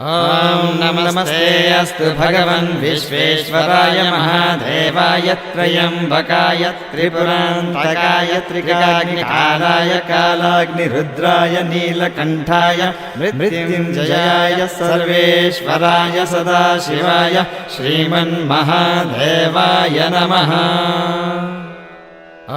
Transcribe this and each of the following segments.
ॐ नमस्ते अस्तु भगवन् विश्वेश्वराय महादेवाय त्र्यम्बकाय त्रिपुरान्तकाय त्रिकाग्निकालाय कालाग्निरुद्राय नीलकण्ठाय मृत्युञ्जयाय सर्वेश्वराय सदाशिवाय श्रीमन्महादेवाय नमः। ॐ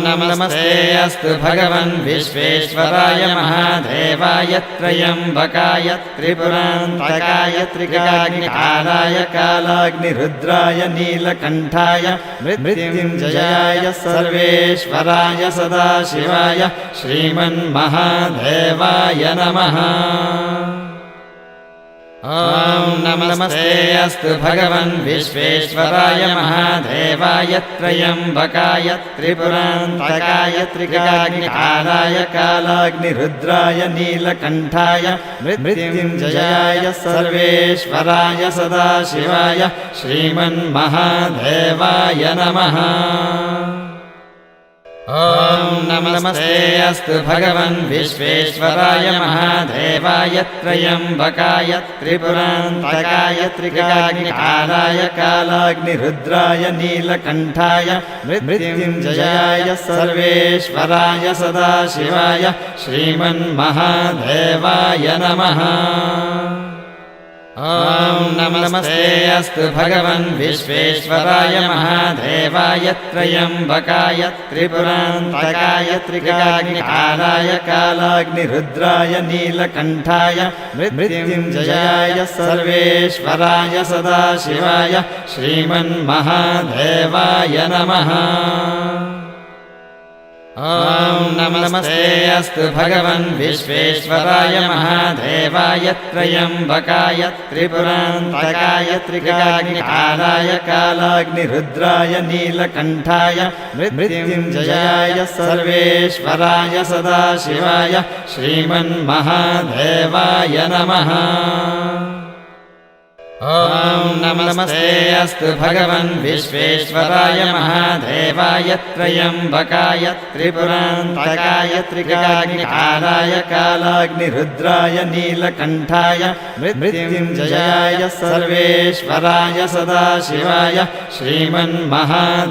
नमस्ते अस्तु भगवन् विश्वेश्वराय महादेवाय त्र्यम्बकाय त्रिपुरान्तकाय त्रिकाग्निकालाय कालाग्निरुद्राय नीलकण्ठाय मृत्युञ्जयाय सर्वेश्वराय सदाशिवाय श्रीमन्महादेवाय नमः। ॐ नमस्ते अस्तु भगवन् विश्वेश्वराय महादेवाय त्र्यम्बकाय त्रिपुरान्तकाय त्रिकाग्निकालाय कालाग्निरुद्राय नीलकण्ठाय मृत्युञ्जयाय सर्वेश्वराय सदाशिवाय श्रीमन्महादेवाय नमः। ॐ नमस्ते अस्तु भगवन् विश्वेश्वराय महादेवाय त्र्यम्बकाय त्रिपुरान्तकाय त्रिकाग्निकालाय कालाग्निरुद्राय नीलकण्ठाय मृत्युञ्जयाय सर्वेश्वराय सदाशिवाय श्रीमन्महादेवाय नमः। ॐ नमस्ते अस्तु भगवन् विश्वेश्वराय महादेवाय त्र्यम्बकाय त्रिपुरान्तकाय त्रिकाग्निकालाय कालाग्निरुद्राय नीलकण्ठाय मृत्युञ्जयाय सर्वेश्वराय सदाशिवाय श्रीमन्महादेवाय नमः। ॐ नमस्ते अस्तु भगवन् विश्वेश्वराय महादेवाय त्र्यम्बकाय त्रिपुरान्तकाय त्रिकाग्निकालाय कालाग्निरुद्राय नीलकण्ठाय मृत्युञ्जयाय सर्वेश्वराय सदाशिवाय श्रीमन्महादेवाय नमः। ॐ नमस्ते अस्तु भगवन् विश्वेश्वराय महादेवाय त्र्यम्बकाय त्रिपुरान्तकाय त्रिकाग्निकालाय कालाग्निरुद्राय नीलकण्ठाय मृत्युञ्जयाय सर्वेश्वराय सदाशिवाय श्रीमन्महादेवाय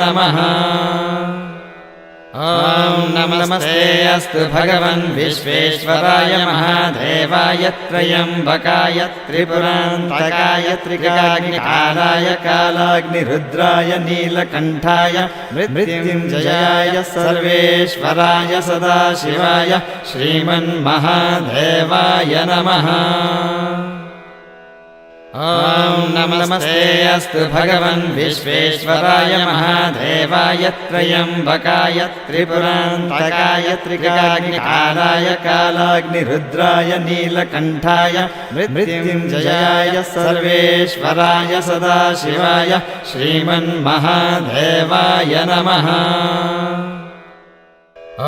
नमः। ॐ नमस्ते अस्तु भगवन् विश्वेश्वराय महादेवाय त्र्यम्बकाय त्रिपुरान्तकाय त्रिकाग्निकालाय कालाग्निरुद्राय नीलकण्ठाय मृत्युञ्जयाय सर्वेश्वराय सदाशिवाय श्रीमन्महादेवाय नमः। ॐ नमस्ते अस्तु भगवन् विश्वेश्वराय महादेवाय त्र्यम्बकाय त्रिपुरान्तकाय त्रिकाग्निकालाय कालाग्निरुद्राय नीलकण्ठाय मृत्युञ्जयाय सर्वेश्वराय सदाशिवाय श्रीमन्महादेवाय नमः। ॐ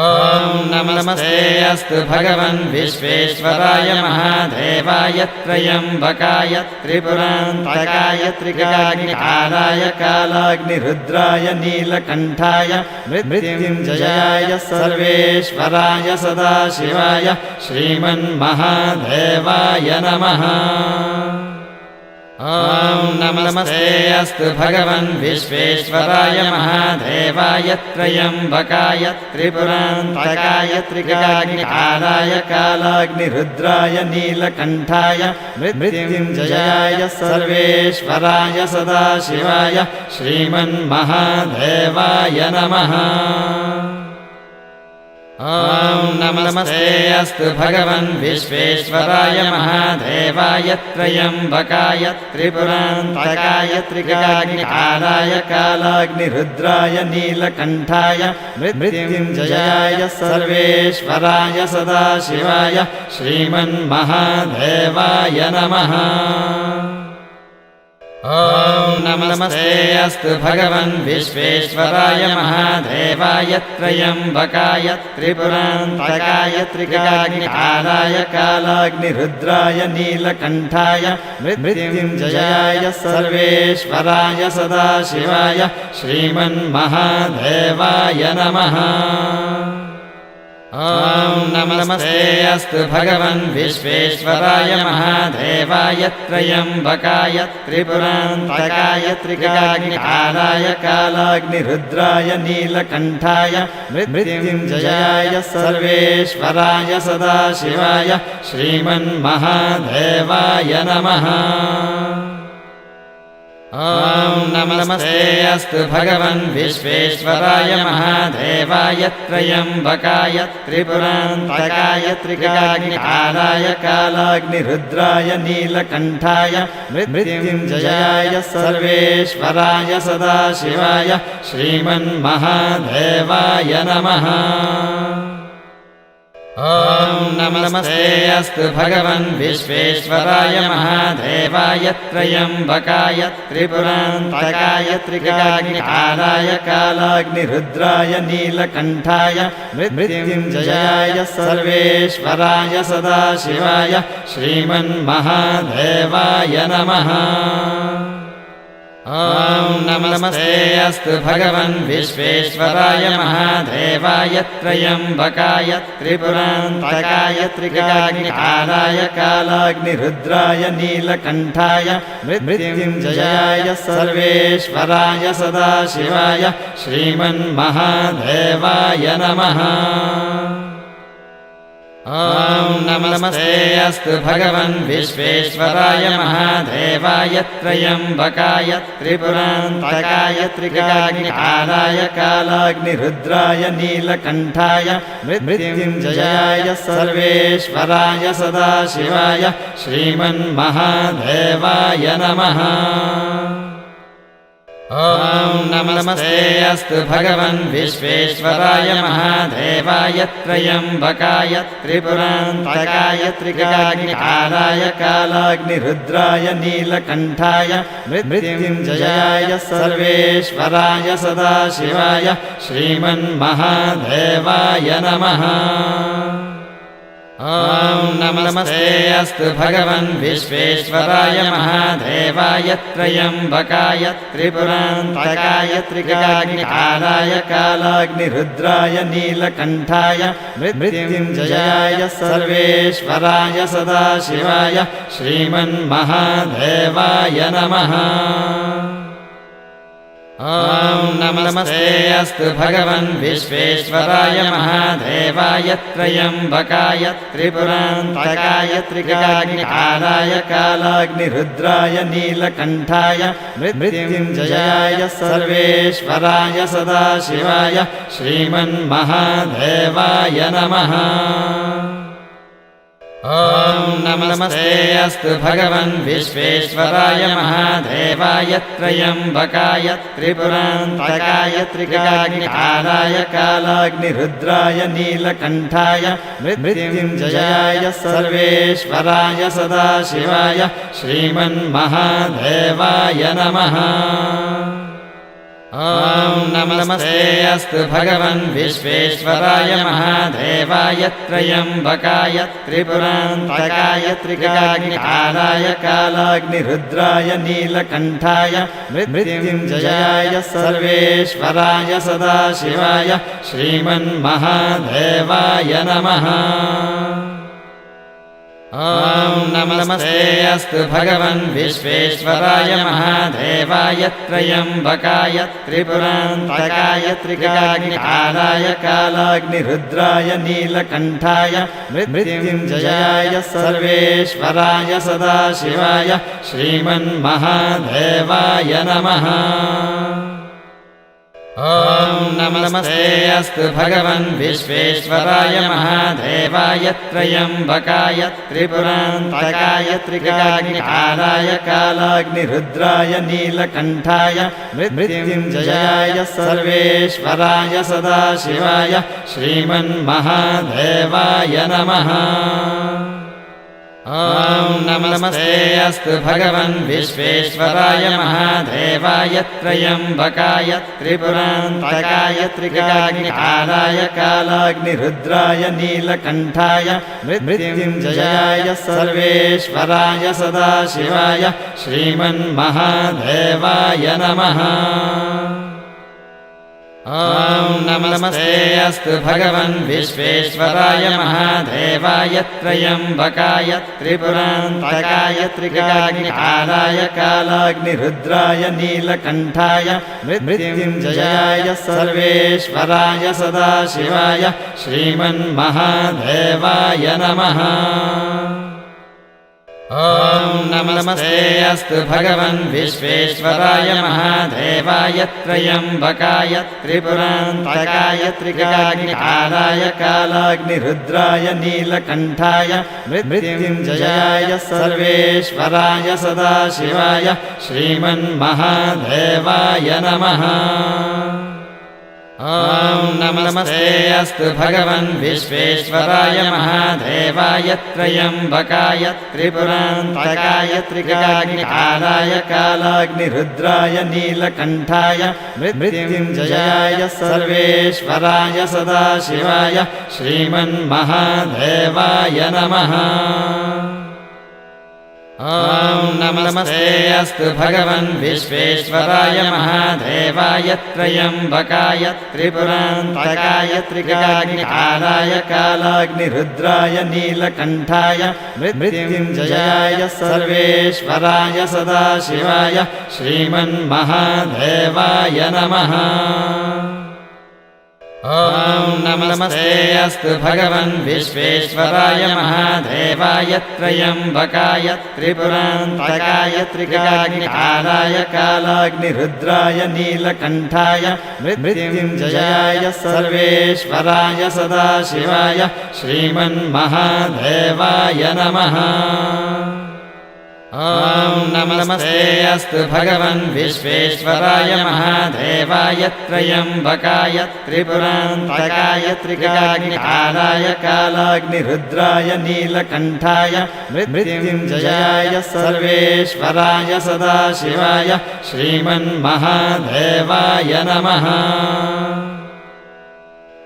नमस्ते अस्तु भगवन् विश्वेश्वराय महादेवाय त्र्यम्बकाय त्रिपुरान्तकाय त्रिकाग्निकालाय कालाग्निरुद्राय नीलकण्ठाय मृत्युञ्जयाय सर्वेश्वराय सदाशिवाय श्रीमन्महादेवाय नमः। ॐ नमस्ते अस्तु भगवन् विश्वेश्वराय महादेवाय त्र्यम्बकाय त्रिपुरान्तकाय त्रिकाग्निकालाय कालाग्निरुद्राय नीलकण्ठाय मृत्युञ्जयाय सर्वेश्वराय सदाशिवाय श्रीमन्महादेवाय नमः। ॐ नमस्ते अस्तु भगवन् विश्वेश्वराय महादेवाय त्र्यम्बकाय त्रिपुरान्तकाय त्रिकाग्निकालाय कालाग्निरुद्राय नीलकण्ठाय मृत्युञ्जयाय सर्वेश्वराय सदाशिवाय श्रीमन्महादेवाय नमः। ॐ नमस्ते अस्तु भगवन् विश्वेश्वराय महादेवाय त्र्यम्बकाय त्रिपुरान्तकाय त्रिकाग्निकालाय कालाग्निरुद्राय नीलकण्ठाय मृत्युञ्जयाय सर्वेश्वराय सदाशिवाय श्रीमन्महादेवाय नमः। ॐ नमस्ते अस्तु भगवन् विश्वेश्वराय महादेवाय त्र्यम्बकाय त्रिपुरान्तकाय त्रिकाग्निकालाय कालाग्निरुद्राय नीलकण्ठाय मृत्युञ्जयाय सर्वेश्वराय सदाशिवाय श्रीमन्महादेवाय नमः। ॐ नमस्ते अस्तु भगवन् विश्वेश्वराय महादेवाय त्र्यम्बकाय त्रिपुरान्तकाय त्रिकाग्निकालाय कालाग्निरुद्राय नीलकण्ठाय मृत्युञ्जयाय सर्वेश्वराय सदाशिवाय श्रीमन्महादेवाय नमः। ॐ नमस्ते अस्तु भगवन् विश्वेश्वराय महादेवाय त्र्यम्बकाय त्रिपुरान्तकाय त्रिकाग्निकालाय कालाग्निरुद्राय नीलकण्ठाय मृत्युञ्जयाय सर्वेश्वराय सदाशिवाय श्रीमन्महादेवाय नमः। ॐ नमस्ते अस्तु भगवन् विश्वेश्वराय महादेवाय त्र्यम्बकाय त्रिपुरान्तकाय त्रिकाग्निकालाय कालाग्निरुद्राय नीलकण्ठाय मृत्युञ्जयाय सर्वेश्वराय सदाशिवाय श्रीमन्महादेवाय नमः। ॐ नमस्ते अस्तु भगवन् विश्वेश्वराय महादेवाय त्र्यम्बकाय त्रिपुरान्तकाय त्रिकाग्निकालाय कालाग्निरुद्राय नीलकण्ठाय मृत्युञ्जयाय सर्वेश्वराय सदाशिवाय श्रीमन्महादेवाय नमः। ॐ नमस्ते अस्तु भगवन् विश्वेश्वराय महादेवाय त्र्यम्बकाय त्रिपुरान्तकाय त्रिकाग्निकालाय कालाग्निरुद्राय नीलकण्ठाय मृत्युञ्जयाय सर्वेश्वराय सदाशिवाय श्रीमन्महादेवाय नमः। ॐ नमस्ते अस्तु भगवन् विश्वेश्वराय महादेवाय त्र्यम्बकाय त्रिपुरान्तकाय त्रिकाग्निकालाय कालाग्निरुद्राय नीलकण्ठाय मृत्युञ्जयाय सर्वेश्वराय सदाशिवाय श्रीमन्महादेवाय नमः। ॐ नमस्ते अस्तु भगवन् विश्वेश्वराय महादेवाय त्र्यम्बकाय त्रिपुरान्तकाय त्रिकाग्निकालाय कालाग्निरुद्राय नीलकण्ठाय मृत्युञ्जयाय सर्वेश्वराय सदाशिवाय श्रीमन्महादेवाय नमः। ॐ नमस्ते अस्तु भगवन् विश्वेश्वराय महादेवाय त्र्यम्बकाय त्रिपुरान्तकाय त्रिकाग्निकालाय कालाग्निरुद्राय नीलकण्ठाय मृत्युञ्जयाय सर्वेश्वराय सदाशिवाय श्रीमन्महादेवाय नमः। ॐ नमस्ते अस्तु भगवन् विश्वेश्वराय महादेवाय त्र्यम्बकाय त्रिपुरान्तकाय त्रिकाग्निकालाय कालाग्निरुद्राय नीलकण्ठाय मृत्युञ्जयाय सर्वेश्वराय सदाशिवाय श्रीमन्महादेवाय नमः। ॐ नमस्ते अस्तु भगवन् विश्वेश्वराय महादेवाय त्र्यम्बकाय त्रिपुरान्तकाय त्रिकाग्निकालाय कालाग्निरुद्राय नीलकण्ठाय मृत्युञ्जयाय सर्वेश्वराय सदाशिवाय श्रीमन्महादेवाय नमः। ॐ नमस्ते अस्तु भगवन् विश्वेश्वराय महादेवाय त्र्यम्बकाय त्रिपुरान्तकाय त्रिकाग्निकालाय कालाग्निरुद्राय नीलकण्ठाय मृत्युञ्जयाय सर्वेश्वराय सदाशिवाय श्रीमन्महादेवाय नमः। ॐ नमस्ते अस्तु भगवन् विश्वेश्वराय महादेवाय त्र्यम्बकाय त्रिपुरान्तकाय त्रिकाग्निकालाय कालाग्निरुद्राय नीलकण्ठाय मृत्युञ्जयाय सर्वेश्वराय सदाशिवाय श्रीमन्महादेवाय नमः। ॐ नमस्ते अस्तु भगवन् विश्वेश्वराय महादेवाय त्र्यम्बकाय त्रिपुरान्तकाय त्रिकाग्निकालाय कालाग्निरुद्राय नीलकण्ठाय मृत्युञ्जयाय सर्वेश्वराय सदाशिवाय श्रीमन्महादेवाय नमः। ॐ नमस्ते अस्तु भगवन् विश्वेश्वराय महादेवाय त्र्यम्बकाय त्रिपुरान्तकाय त्रिकाग्निकालाय कालाग्निरुद्राय नीलकण्ठाय मृत्युञ्जयाय सर्वेश्वराय सदाशिवाय श्रीमन्महादेवाय नमः। ॐ नमस्ते अस्तु भगवन् विश्वेश्वराय महादेवाय त्र्यम्बकाय त्रिपुरान्तकाय त्रिकाग्निकालाय कालाग्निरुद्राय नीलकण्ठाय मृत्युञ्जयाय सर्वेश्वराय सदाशिवाय श्रीमन्महादेवाय नमः। ॐ नमस्ते अस्तु भगवन् विश्वेश्वराय महादेवाय त्र्यम्बकाय त्रिपुरान्तकाय त्रिकाग्निकालाय कालाग्निरुद्राय नीलकण्ठाय मृत्युञ्जयाय सर्वेश्वराय सदाशिवाय श्रीमन्महादेवाय नमः। ॐ नमस्ते अस्तु भगवन् विश्वेश्वराय महादेवाय त्र्यम्बकाय त्रिपुरान्तकाय त्रिकाग्निकालाय कालाग्निरुद्राय नीलकण्ठाय मृत्युञ्जयाय सर्वेश्वराय सदाशिवाय श्रीमन्महादेवाय नमः। ॐ नमस्ते अस्तु भगवन् विश्वेश्वराय महादेवाय त्र्यम्बकाय त्रिपुरान्तकाय त्रिकाग्निकालाय कालाग्निरुद्राय नीलकण्ठाय मृत्युञ्जयाय सर्वेश्वराय सदाशिवाय श्रीमन्महादेवाय नमः।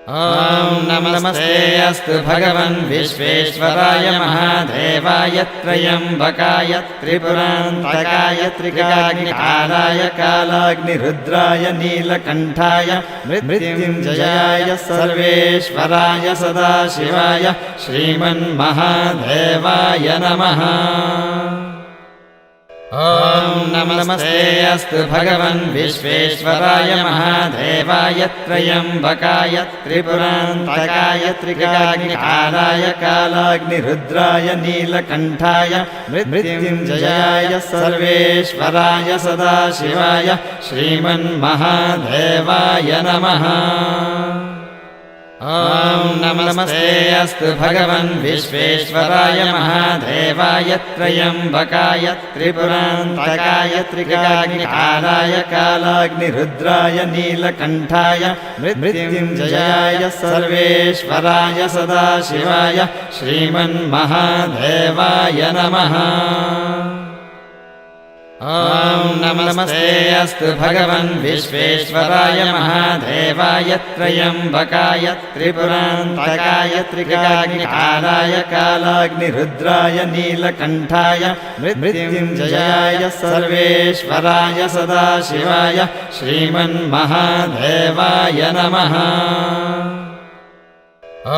ॐ नमस्ते अस्तु भगवन् विश्वेश्वराय महादेवाय त्र्यम्बकाय त्रिपुरान्तकाय त्रिकाग्निकालाय कालाग्निरुद्राय नीलकण्ठाय मृत्युञ्जयाय सर्वेश्वराय सदाशिवाय श्रीमन्महादेवाय नमः। ॐ नमस्ते अस्तु भगवन् विश्वेश्वराय महादेवाय त्र्यम्बकाय त्रिपुरान्तकाय त्रिकाग्निकालाय कालाग्निरुद्राय नीलकण्ठाय मृत्युञ्जयाय सर्वेश्वराय सदाशिवाय श्रीमन्महादेवाय नमः। ॐ नमस्ते अस्तु भगवन् विश्वेश्वराय महादेवाय त्र्यम्बकाय त्रिपुरान्तकाय त्रिकाग्निकालाय कालाग्निरुद्राय नीलकण्ठाय मृत्युञ्जयाय सर्वेश्वराय सदाशिवाय श्रीमन्महादेवाय नमः। ॐ नमस्ते अस्तु भगवन् विश्वेश्वराय महादेवाय त्र्यम्बकाय त्रिपुरान्तकाय त्रिकाग्निकालाय कालाग्निरुद्राय नीलकण्ठाय मृत्युञ्जयाय सर्वेश्वराय सदाशिवाय श्रीमन्महादेवाय नमः। ॐ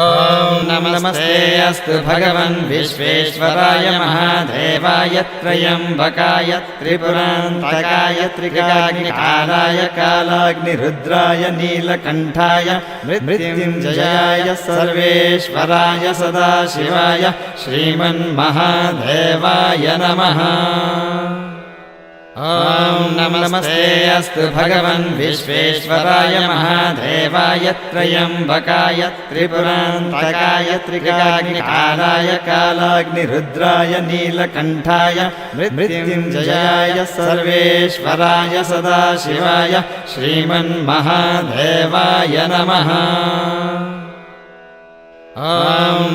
नमस्ते अस्तु भगवन् विश्वेश्वराय महादेवाय त्र्यम्बकाय त्रिपुरान्तकाय त्रिकाग्निकालाय कालाग्निरुद्राय नीलकण्ठाय मृत्युञ्जयाय सर्वेश्वराय सदाशिवाय श्रीमन्महादेवाय नमः। ॐ नमस्ते अस्तु भगवन् विश्वेश्वराय महादेवाय त्र्यम्बकाय त्रिपुरान्तकाय त्रिकाग्निकालाय कालाग्निरुद्राय नीलकण्ठाय मृत्युञ्जयाय सर्वेश्वराय सदाशिवाय श्रीमन्महादेवाय नमः। ॐ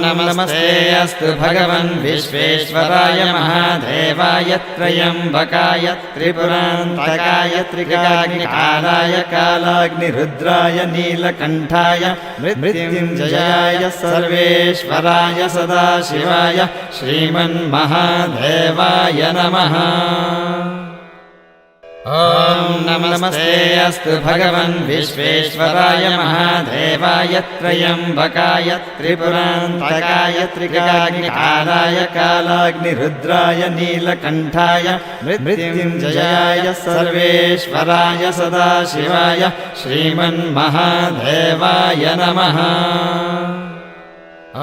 नमस्ते अस्तु भगवन् विश्वेश्वराय महादेवाय त्र्यम्बकाय त्रिपुरान्तकाय त्रिकाग्निकालाय कालाग्निरुद्राय नीलकण्ठाय मृत्युञ्जयाय सर्वेश्वराय सदाशिवाय श्रीमन्महादेवाय नमः। ॐ नमस्ते अस्तु भगवन् विश्वेश्वराय महादेवाय त्र्यम्बकाय त्रिपुरान्तकाय त्रिकाग्निकालाय कालाग्निरुद्राय नीलकण्ठाय मृत्युञ्जयाय सर्वेश्वराय सदाशिवाय श्रीमन्महादेवाय नमः। ॐ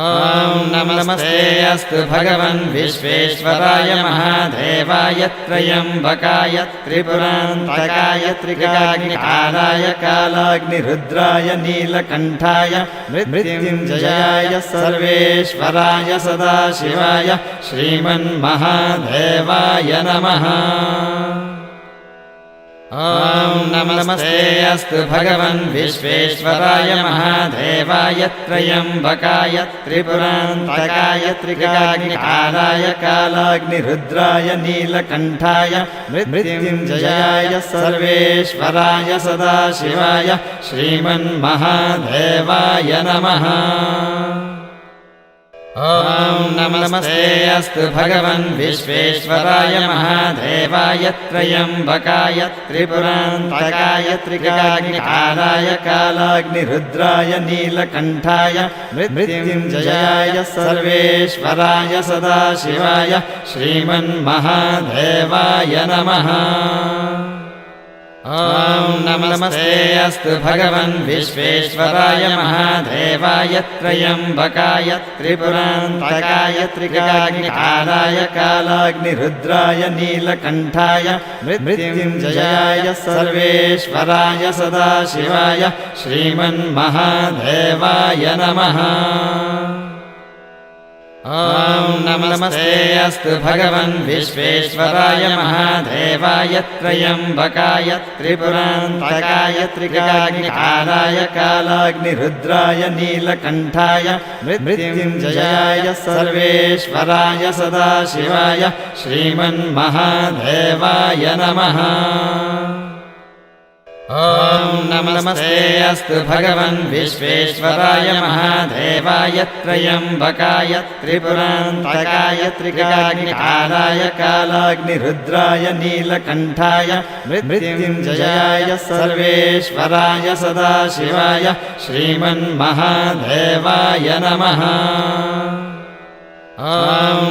नमस्ते अस्तु भगवन् विश्वेश्वराय महादेवाय त्र्यम्बकाय त्रिपुरान्तकाय त्रिकाग्निकालाय कालाग्निरुद्राय नीलकण्ठाय मृत्युञ्जयाय सर्वेश्वराय सदाशिवाय श्रीमन्महादेवाय नमः। ॐ नमस्ते अस्तु भगवन् विश्वेश्वराय महादेवाय त्र्यम्बकाय त्रिपुरान्तकाय त्रिकाग्निकालाय कालाग्निरुद्राय नीलकण्ठाय मृत्युञ्जयाय सर्वेश्वराय सदाशिवाय श्रीमन्महादेवाय नमः। ॐ नमस्ते अस्तु भगवन् विश्वेश्वराय महादेवाय त्र्यम्बकाय त्रिपुरान्तकाय त्रिकाग्निकालाय कालाग्निरुद्राय नीलकण्ठाय मृत्युञ्जयाय सर्वेश्वराय सदाशिवाय श्रीमन्महादेवाय नमः। ॐ नमस्ते अस्तु भगवन् विश्वेश्वराय महादेवाय त्र्यम्बकाय त्रिपुरान्तकाय त्रिकाग्निकालाय कालाग्निरुद्राय नीलकण्ठाय मृत्युञ्जयाय सर्वेश्वराय सदाशिवाय श्रीमन्महादेवाय नमः। ॐ नमस्ते अस्तु भगवन् विश्वेश्वराय महादेवाय त्र्यम्बकाय त्रिपुरान्तकाय त्रिकाग्निकालाय कालाग्निरुद्राय नीलकण्ठाय मृत्युञ्जयाय सर्वेश्वराय सदाशिवाय श्रीमन्महादेवाय नमः। ॐ नमस्ते अस्तु भगवन् विश्वेश्वराय महादेवाय त्र्यम्बकाय त्रिपुरान्तकाय त्रिकाग्निकालाय कालाग्निरुद्राय नीलकण्ठाय मृत्युञ्जयाय सर्वेश्वराय सदाशिवाय श्रीमन्महादेवाय नमः। ॐ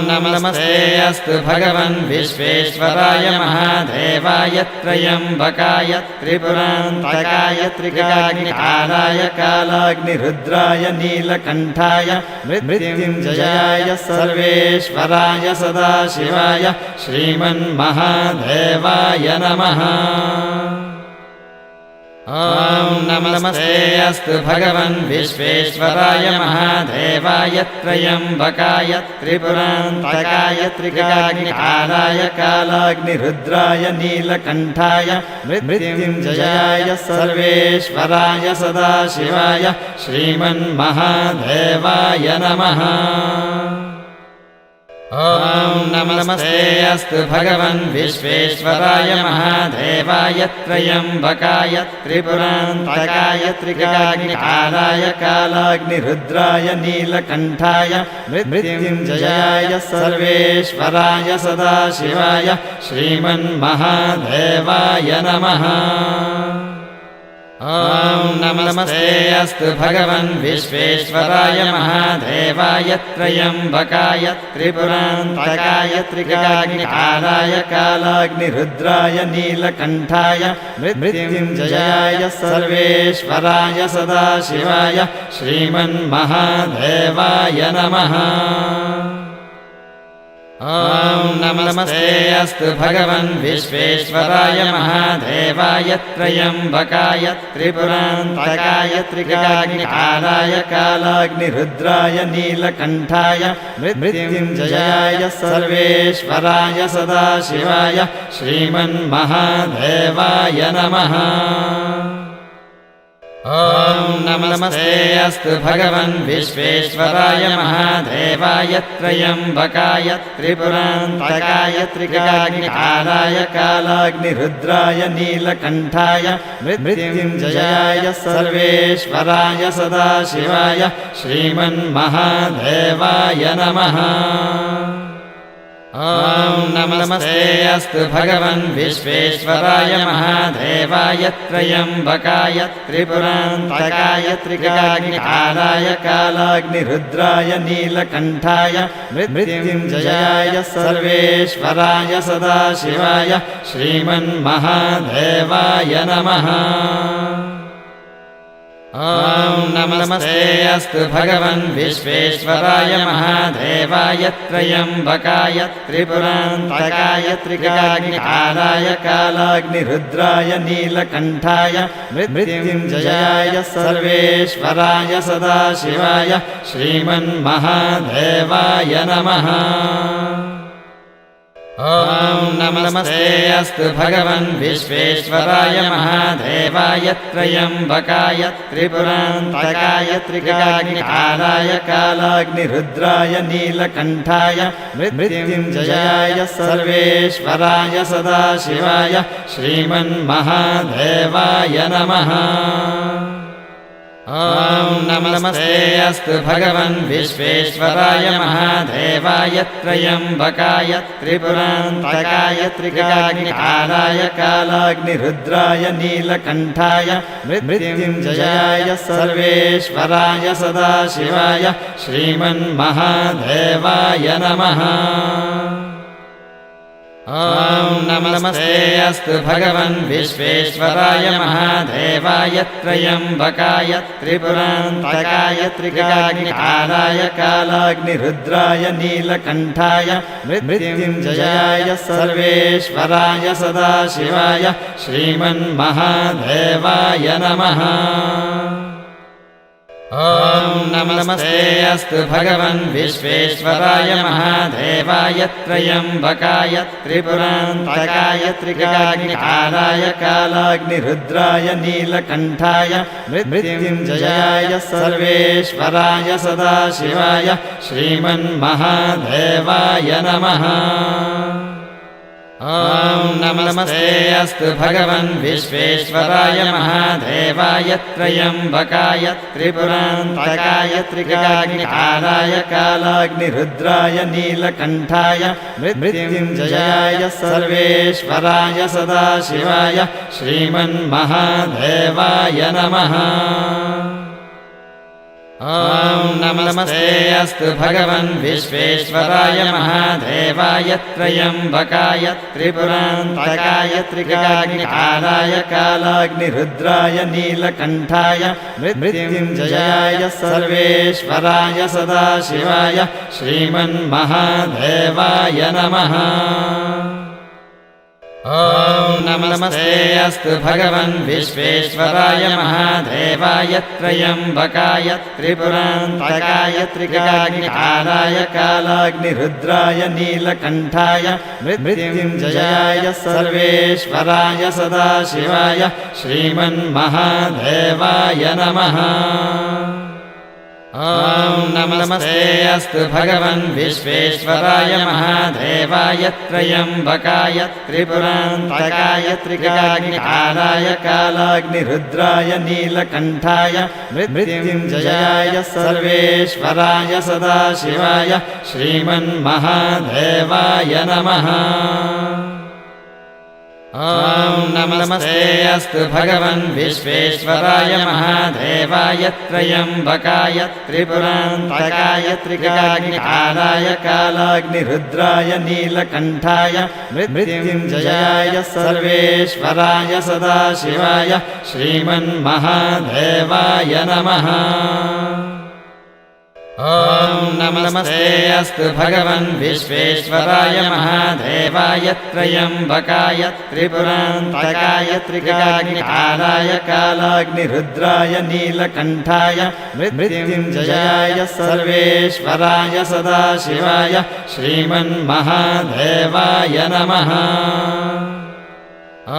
नमस्ते अस्तु भगवन् विश्वेश्वराय महादेवाय त्र्यम्बकाय त्रिपुरान्तकाय त्रिकाग्निकालाय कालाग्निरुद्राय नीलकण्ठाय मृत्युञ्जयाय सर्वेश्वराय सदाशिवाय श्रीमन्महादेवाय नमः। ॐ नमस्ते अस्तु भगवन् विश्वेश्वराय महादेवाय त्र्यम्बकाय त्रिपुरान्तकाय त्रिकाग्निकालाय कालाग्निरुद्राय नीलकण्ठाय मृत्युञ्जयाय सर्वेश्वराय सदाशिवाय श्रीमन्महादेवाय नमः। ॐ नमस्ते अस्तु भगवन् विश्वेश्वराय महादेवाय त्र्यम्बकाय त्रिपुरान्तकाय त्रिकाग्निकालाय कालाग्निरुद्राय नीलकण्ठाय मृत्युञ्जयाय सर्वेश्वराय सदाशिवाय श्रीमन्महादेवाय नमः। ॐ नमस्ते अस्तु भगवन् विश्वेश्वराय महादेवाय त्र्यम्बकाय त्रिपुरान्तकाय त्रिकाग्निकालाय कालाग्निरुद्राय नीलकण्ठाय मृत्युञ्जयाय सर्वेश्वराय सदाशिवाय श्रीमन्महादेवाय नमः। ॐ नमस्ते अस्तु भगवन् विश्वेश्वराय महादेवाय त्र्यम्बकाय त्रिपुरान्तकाय त्रिकाग्निकालाय कालाग्निरुद्राय नीलकण्ठाय मृत्युञ्जयाय सर्वेश्वराय सदाशिवाय श्रीमन्महादेवाय नमः। ॐ नमस्ते अस्तु भगवन् विश्वेश्वराय महादेवाय त्र्यम्बकाय त्रिपुरान्तकाय त्रिकाग्निकालाय कालाग्निरुद्राय नीलकण्ठाय मृत्युञ्जयाय सर्वेश्वराय सदाशिवाय श्रीमन्महादेवाय नमः। ॐ नमस्ते अस्तु भगवन् विश्वेश्वराय महादेवाय त्र्यम्बकाय त्रिपुरान्तकाय त्रिकाग्निकालाय कालाग्निरुद्राय नीलकण्ठाय मृत्युञ्जयाय सर्वेश्वराय सदाशिवाय श्रीमन्महादेवाय नमः। ॐ नमस्ते अस्तु भगवन् विश्वेश्वराय महादेवाय त्र्यम्बकाय त्रिपुरान्तकाय त्रिकाग्निकालाय कालाग्निरुद्राय नीलकण्ठाय मृत्युञ्जयाय सर्वेश्वराय सदाशिवाय श्रीमन्महादेवाय नमः। ॐ नमस्ते अस्तु भगवन् विश्वेश्वराय महादेवाय त्र्यम्बकाय त्रिपुरान्तकाय त्रिकाग्निकालाय कालाग्निरुद्राय नीलकण्ठाय मृत्युञ्जयाय सर्वेश्वराय सदाशिवाय श्रीमन्महादेवाय नमः। ॐ नमस्ते अस्तु भगवन् विश्वेश्वराय महादेवाय त्र्यम्बकाय त्रिपुरान्तकाय त्रिकाग्निकालाय कालाग्निरुद्राय नीलकण्ठाय मृत्युञ्जयाय सर्वेश्वराय सदाशिवाय श्रीमन्महादेवाय नमः। ॐ नमस्ते अस्तु भगवन् विश्वेश्वराय महादेवाय त्र्यम्बकाय त्रिपुरान्तकाय त्रिकाग्निकालाय कालाग्निरुद्राय नीलकण्ठाय मृत्युञ्जयाय सर्वेश्वराय सदाशिवाय श्रीमन्महादेवाय नमः। ॐ नमस्ते अस्तु भगवन् विश्वेश्वराय महादेवाय त्र्यम्बकाय त्रिपुरान्तकाय त्रिकाग्निकालाय कालाग्निरुद्राय नीलकण्ठाय मृत्युञ्जयाय सर्वेश्वराय सदाशिवाय श्रीमन्महादेवाय नमः। ॐ नमस्ते अस्तु भगवन् विश्वेश्वराय महादेवाय त्र्यम्बकाय त्रिपुरान्तकाय त्रिकाग्निकालाय कालाग्निरुद्राय नीलकण्ठाय मृत्युञ्जयाय सर्वेश्वराय सदाशिवाय श्रीमन्महादेवाय नमः। ॐ नमस्ते अस्तु भगवन् विश्वेश्वराय महादेवाय त्र्यम्बकाय त्रिपुरान्तकाय त्रिकाग्निकालाय कालाग्निरुद्राय नीलकण्ठाय मृत्युञ्जयाय सर्वेश्वराय सदाशिवाय श्रीमन्महादेवाय नमः। ॐ नमस्ते अस्तु भगवन् विश्वेश्वराय महादेवाय त्र्यम्बकाय त्रिपुरान्तकाय त्रिकाग्निकालाय कालाग्निरुद्राय नीलकण्ठाय मृत्युञ्जयाय सर्वेश्वराय सदाशिवाय श्रीमन्महादेवाय नमः। ॐ नमस्ते अस्तु भगवन् विश्वेश्वराय महादेवाय त्र्यम्बकाय त्रिपुरान्तकाय त्रिकाग्निकालाय कालाग्निरुद्राय नीलकण्ठाय मृत्युञ्जयाय सर्वेश्वराय सदाशिवाय श्रीमन्महादेवाय नमः। ॐ नमस्ते अस्तु भगवन् विश्वेश्वराय महादेवाय त्र्यम्बकाय त्रिपुरान्तकाय त्रिकाग्निकालाय कालाग्निरुद्राय नीलकण्ठाय मृत्युञ्जयाय सर्वेश्वराय सदाशिवाय श्रीमन्महादेवाय नमः। ॐ नमस्ते अस्तु भगवन् विश्वेश्वराय महादेवाय त्र्यम्बकाय त्रिपुरान्तकाय त्रिकाग्निकालाय कालाग्निरुद्राय नीलकण्ठाय मृत्युञ्जयाय सर्वेश्वराय सदाशिवाय श्रीमन्महादेवाय नमः। ॐ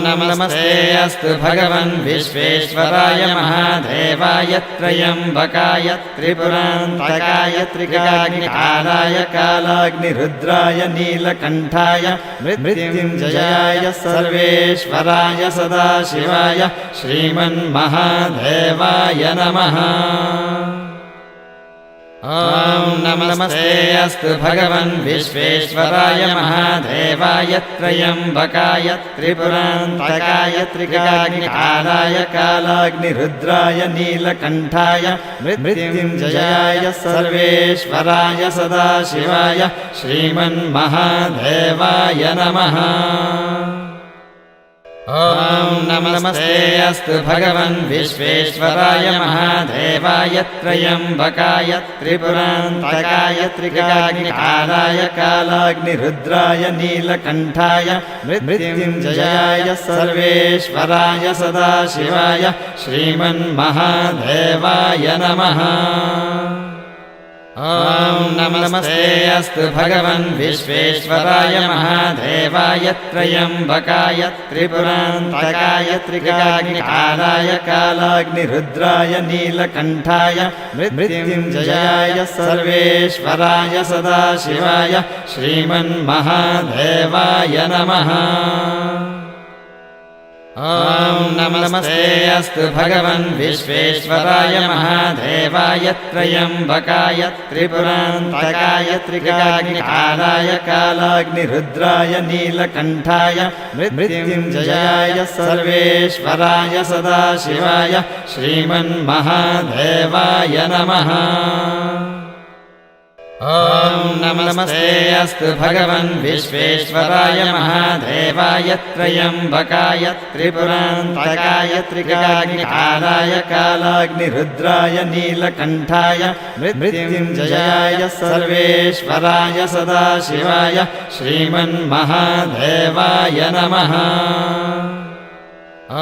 नमस्ते अस्तु भगवन् विश्वेश्वराय महादेवाय त्र्यम्बकाय त्रिपुरान्तकाय त्रिकाग्निकालाय कालाग्निरुद्राय नीलकण्ठाय मृत्युञ्जयाय सर्वेश्वराय सदाशिवाय श्रीमन्महादेवाय नमः। ॐ नमस्ते अस्तु भगवन् विश्वेश्वराय महादेवाय त्र्यम्बकाय त्रिपुरान्तकाय त्रिकाग्निकालाय कालाग्निरुद्राय नीलकण्ठाय मृत्युञ्जयाय सर्वेश्वराय सदाशिवाय श्रीमन्महादेवाय नमः। ॐ नमस्ते अस्तु भगवन् विश्वेश्वराय महादेवाय त्र्यम्बकाय त्रिपुरान्तकाय त्रिकाग्निकालाय कालाग्निरुद्राय नीलकण्ठाय मृत्युञ्जयाय सर्वेश्वराय सदाशिवाय श्रीमन्महादेवाय नमः। ॐ नमस्ते अस्तु भगवन् विश्वेश्वराय महादेवाय त्र्यम्बकाय त्रिपुरान्तकाय त्रिकाग्निकालाय कालाग्निरुद्राय नीलकण्ठाय मृत्युञ्जयाय सर्वेश्वराय सदाशिवाय श्रीमन्महादेवाय नमः। ॐ नमस्ते अस्तु भगवन् विश्वेश्वराय महादेवाय त्र्यम्बकाय त्रिपुरान्तकाय त्रिकाग्निकालाय कालाग्निरुद्राय नीलकण्ठाय मृत्युञ्जयाय सर्वेश्वराय सदाशिवाय श्रीमन्महादेवाय नमः। ॐ नमस्ते अस्तु भगवन् विश्वेश्वराय महादेवाय त्र्यम्बकाय त्रिपुरान्तकाय त्रिकाग्निकालाय कालाग्निरुद्राय नीलकण्ठाय मृत्युञ्जयाय सर्वेश्वराय सदाशिवाय श्रीमन्महादेवाय नमः। ॐ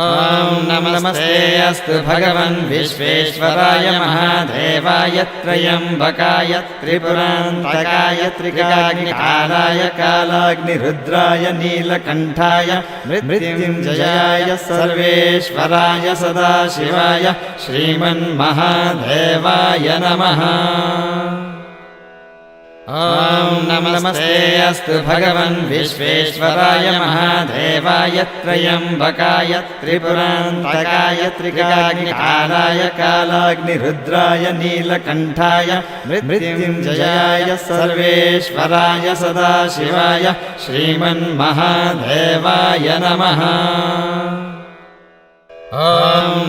नमस्ते अस्तु भगवन् विश्वेश्वराय महादेवाय त्र्यम्बकाय त्रिपुरान्तकाय त्रिकाग्निकालाय कालाग्निरुद्राय नीलकण्ठाय मृत्युञ्जयाय सर्वेश्वराय सदाशिवाय श्रीमन्महादेवाय नमः। ॐ नमस्ते अस्तु भगवन् विश्वेश्वराय महादेवाय त्र्यम्बकाय त्रिपुरान्तकाय त्रिकाग्निकालाय कालाग्निरुद्राय नीलकण्ठाय मृत्युञ्जयाय सर्वेश्वराय सदाशिवाय श्रीमन्महादेवाय नमः। ॐ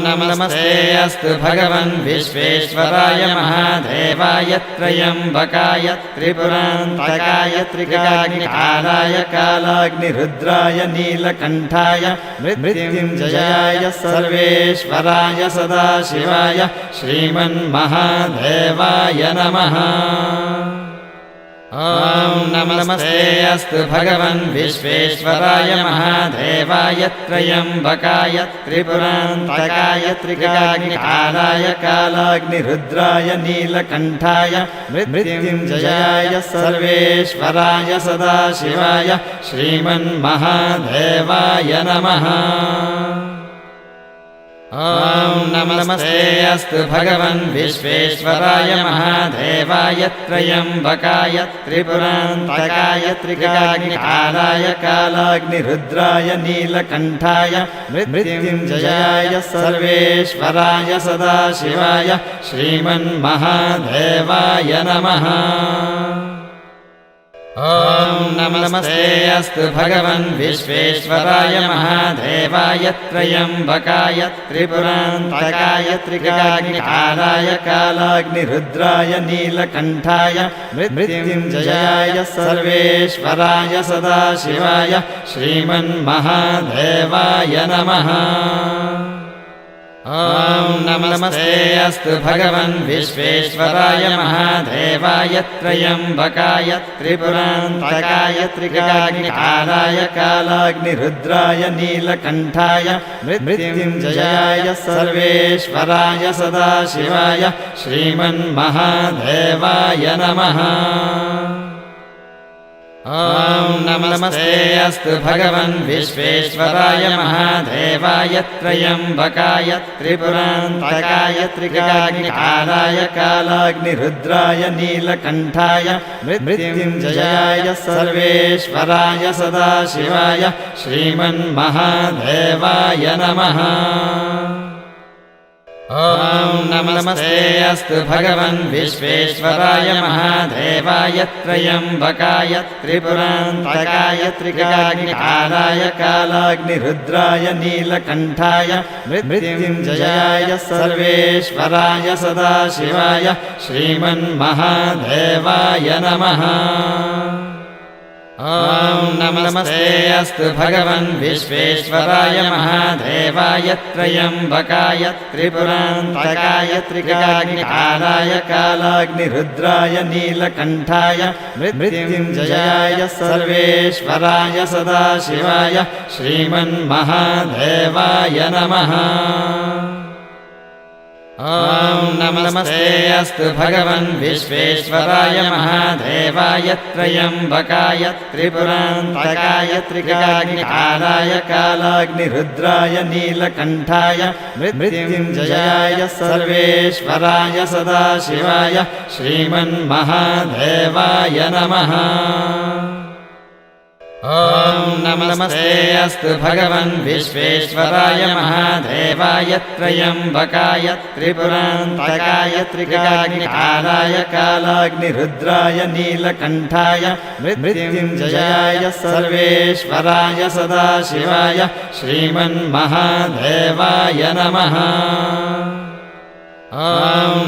नमस्ते अस्तु भगवन् विश्वेश्वराय महादेवाय त्र्यम्बकाय त्रिपुरान्तकाय त्रिकाग्निकालाय कालाग्निरुद्राय नीलकण्ठाय मृत्युञ्जयाय सर्वेश्वराय सदाशिवाय श्रीमन्महादेवाय नमः। ॐ नमस्ते अस्तु भगवन् विश्वेश्वराय महादेवाय त्र्यम्बकाय त्रिपुरान्तकाय त्रिकाग्निकालाय कालाग्निरुद्राय नीलकण्ठाय मृत्युञ्जयाय सर्वेश्वराय सदाशिवाय श्रीमन्महादेवाय नमः। ॐ नमस्ते अस्तु भगवन् विश्वेश्वराय महादेवाय त्र्यम्बकाय त्रिपुरान्तकाय त्रिकाग्निकालाय कालाग्निरुद्राय नीलकण्ठाय मृत्युञ्जयाय सर्वेश्वराय सदाशिवाय श्रीमन्महादेवाय नमः। ॐ नमस्ते अस्तु भगवन् विश्वेश्वराय महादेवाय त्र्यम्बकाय त्रिपुरान्तकाय त्रिकाग्निकालाय कालाग्निरुद्राय नीलकण्ठाय मृत्युञ्जयाय सर्वेश्वराय सदाशिवाय श्रीमन्महादेवाय नमः। ॐ नमस्ते अस्तु भगवन् विश्वेश्वराय महादेवाय त्र्यम्बकाय त्रिपुरान्तकाय त्रिकाग्निकालाय कालाग्निरुद्राय नीलकण्ठाय मृत्युञ्जयाय सर्वेश्वराय सदाशिवाय श्रीमन्महादेवाय नमः। ॐ नमस्ते अस्तु भगवन् विश्वेश्वराय महादेवाय त्र्यम्बकाय त्रिपुरान्तकाय त्रिकाग्निकालाय कालाग्निरुद्राय नीलकण्ठाय मृत्युञ्जयाय सर्वेश्वराय सदाशिवाय श्रीमन्महादेवाय नमः। ॐ नमस्ते अस्तु भगवन् विश्वेश्वराय महादेवाय त्र्यम्बकाय त्रिपुरान्तकाय त्रिकाग्निकालाय कालाग्निरुद्राय नीलकण्ठाय मृत्युञ्जयाय सर्वेश्वराय सदाशिवाय श्रीमन्महादेवाय नमः। ॐ नमस्ते अस्तु भगवन् विश्वेश्वराय महादेवाय त्र्यम्बकाय त्रिपुरान्तकाय त्रिकाग्निकालाय कालाग्निरुद्राय नीलकण्ठाय मृत्युञ्जयाय सर्वेश्वराय सदाशिवाय श्रीमन्महादेवाय नमः। ॐ नमस्ते अस्तु भगवन् विश्वेश्वराय महादेवाय त्र्यम्बकाय त्रिपुरान्तकाय त्रिकाग्निकालाय कालाग्निरुद्राय नीलकण्ठाय मृत्युञ्जयाय सर्वेश्वराय सदाशिवाय श्रीमन्महादेवाय नमः। ॐ नमस्ते अस्तु भगवन् विश्वेश्वराय महादेवाय त्र्यम्बकाय त्रिपुरान्तकाय त्रिकाग्निकालाय कालाग्निरुद्राय नीलकण्ठाय मृत्युञ्जयाय सर्वेश्वराय सदाशिवाय श्रीमन्महादेवाय नमः। ॐ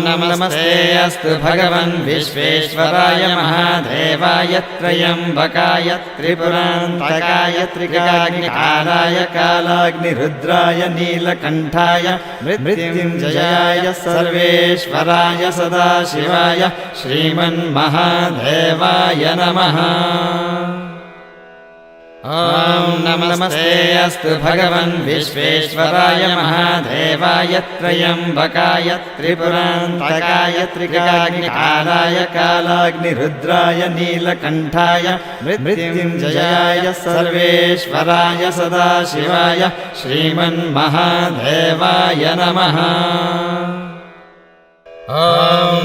नमस्ते अस्तु भगवन् विश्वेश्वराय महादेवाय त्र्यम्बकाय त्रिपुरान्तकाय त्रिकाग्निकालाय कालाग्निरुद्राय नीलकण्ठाय मृत्युञ्जयाय सर्वेश्वराय सदाशिवाय श्रीमन्महादेवाय नमः। ॐ नमस्ते अस्तु भगवन् विश्वेश्वराय महादेवाय त्र्यम्बकाय त्रिपुरान्तकाय त्रिकाग्निकालाय कालाग्निरुद्राय नीलकण्ठाय मृत्युञ्जयाय सर्वेश्वराय सदाशिवाय श्रीमन्महादेवाय नमः। ॐ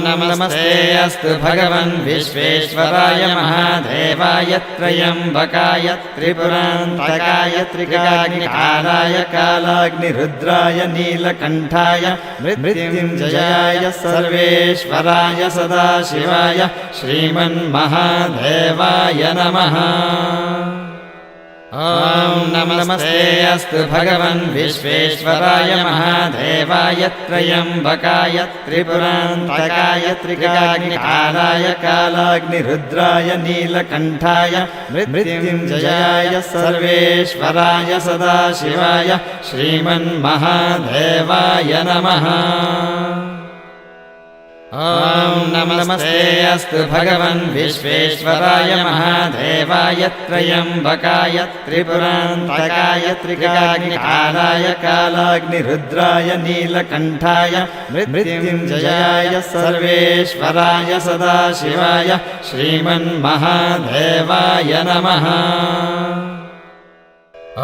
नमस्ते अस्तु भगवन् विश्वेश्वराय महादेवाय त्र्यम्बकाय त्रिपुरान्तकाय त्रिकाग्निकालाय कालाग्निरुद्राय नीलकण्ठाय मृत्युञ्जयाय सर्वेश्वराय सदाशिवाय श्रीमन्महादेवाय नमः। ॐ नमस्ते अस्तु भगवन् विश्वेश्वराय महादेवाय त्र्यम्बकाय त्रिपुरान्तकाय त्रिकाग्निकालाय कालाग्निरुद्राय नीलकण्ठाय मृत्युञ्जयाय सर्वेश्वराय सदाशिवाय श्रीमन्महादेवाय नमः। ॐ नमस्ते अस्तु भगवन् विश्वेश्वराय महादेवाय त्र्यम्बकाय त्रिपुरान्तकाय त्रिकाग्निकालाय कालाग्निरुद्राय नीलकण्ठाय मृत्युञ्जयाय सर्वेश्वराय सदाशिवाय श्रीमन्महादेवाय नमः। ॐ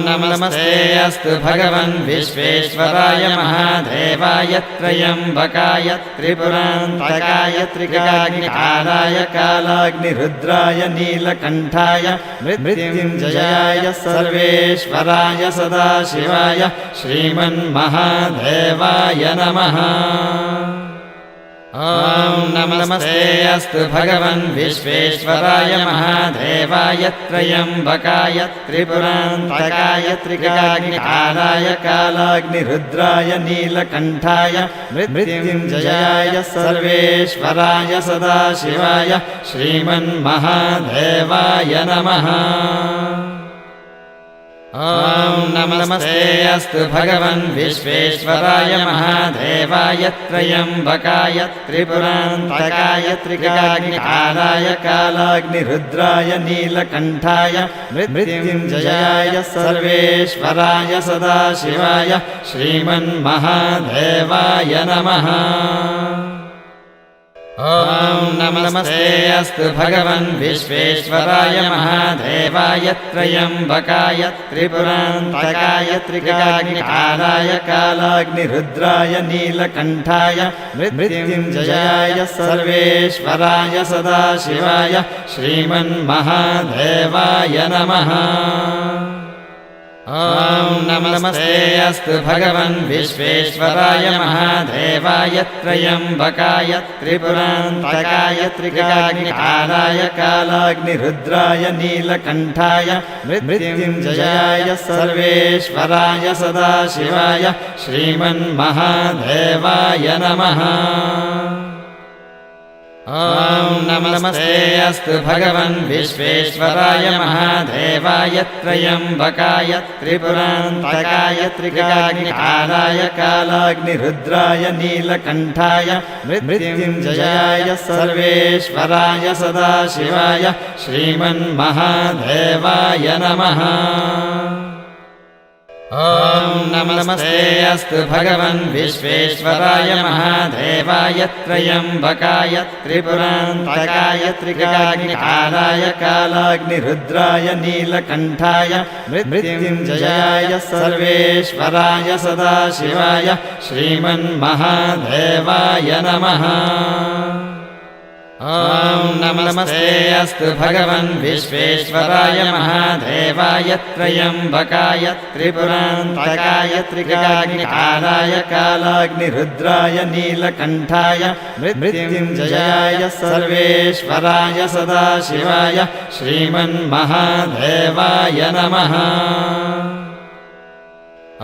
नमस्ते अस्तु भगवन् विश्वेश्वराय महादेवाय त्र्यम्बकाय त्रिपुरान्तकाय त्रिकाग्निकालाय कालाग्निरुद्राय नीलकण्ठाय मृत्युञ्जयाय सर्वेश्वराय सदाशिवाय श्रीमन्महादेवाय नमः। ॐ नमस्ते अस्तु भगवन् विश्वेश्वराय महादेवाय त्र्यम्बकाय त्रिपुरान्तकाय त्रिकाग्निकालाय कालाग्निरुद्राय नीलकण्ठाय मृत्युञ्जयाय सर्वेश्वराय सदाशिवाय श्रीमन्महादेवाय नमः। ॐ नमस्ते अस्तु भगवन् विश्वेश्वराय महादेवाय त्र्यम्बकाय त्रिपुरान्तकाय त्रिकाग्निकालाय कालाग्निरुद्राय नीलकण्ठाय मृत्युञ्जयाय सर्वेश्वराय सदाशिवाय श्रीमन्महादेवाय नमः। ॐ नमस्ते अस्तु भगवन् विश्वेश्वराय महादेवाय त्र्यम्बकाय त्रिपुरान्तकाय त्रिकाग्निकालाय कालाग्निरुद्राय नीलकण्ठाय मृत्युञ्जयाय सर्वेश्वराय सदाशिवाय श्रीमन्महादेवाय नमः। ॐ नमस्ते अस्तु भगवन् विश्वेश्वराय महादेवाय त्र्यम्बकाय त्रिपुरान्तकाय त्रिकाग्निकालाय कालाग्निरुद्राय नीलकण्ठाय मृत्युञ्जयाय सर्वेश्वराय सदाशिवाय श्रीमन्महादेवाय नमः। ॐ नमस्ते अस्तु भगवन् विश्वेश्वराय महादेवाय त्र्यम्बकाय त्रिपुरान्तकाय त्रिकाग्निकालाय कालाग्निरुद्राय नीलकण्ठाय मृत्युञ्जयाय सर्वेश्वराय सदाशिवाय श्रीमन्महादेवाय नमः। ॐ नमस्ते अस्तु भगवन् विश्वेश्वराय महादेवाय त्र्यम्बकाय त्रिपुरान्तकाय त्रिकाग्निकालाय कालाग्निरुद्राय नीलकण्ठाय मृत्युञ्जयाय सर्वेश्वराय सदाशिवाय श्रीमन्महादेवाय नमः। ॐ नमस्ते अस्तु भगवन् विश्वेश्वराय महादेवाय त्र्यम्बकाय त्रिपुरान्तकाय त्रिकाग्निकालाय कालाग्निरुद्राय नीलकण्ठाय मृत्युञ्जयाय सर्वेश्वराय सदाशिवाय श्रीमन्महादेवाय नमः। ॐ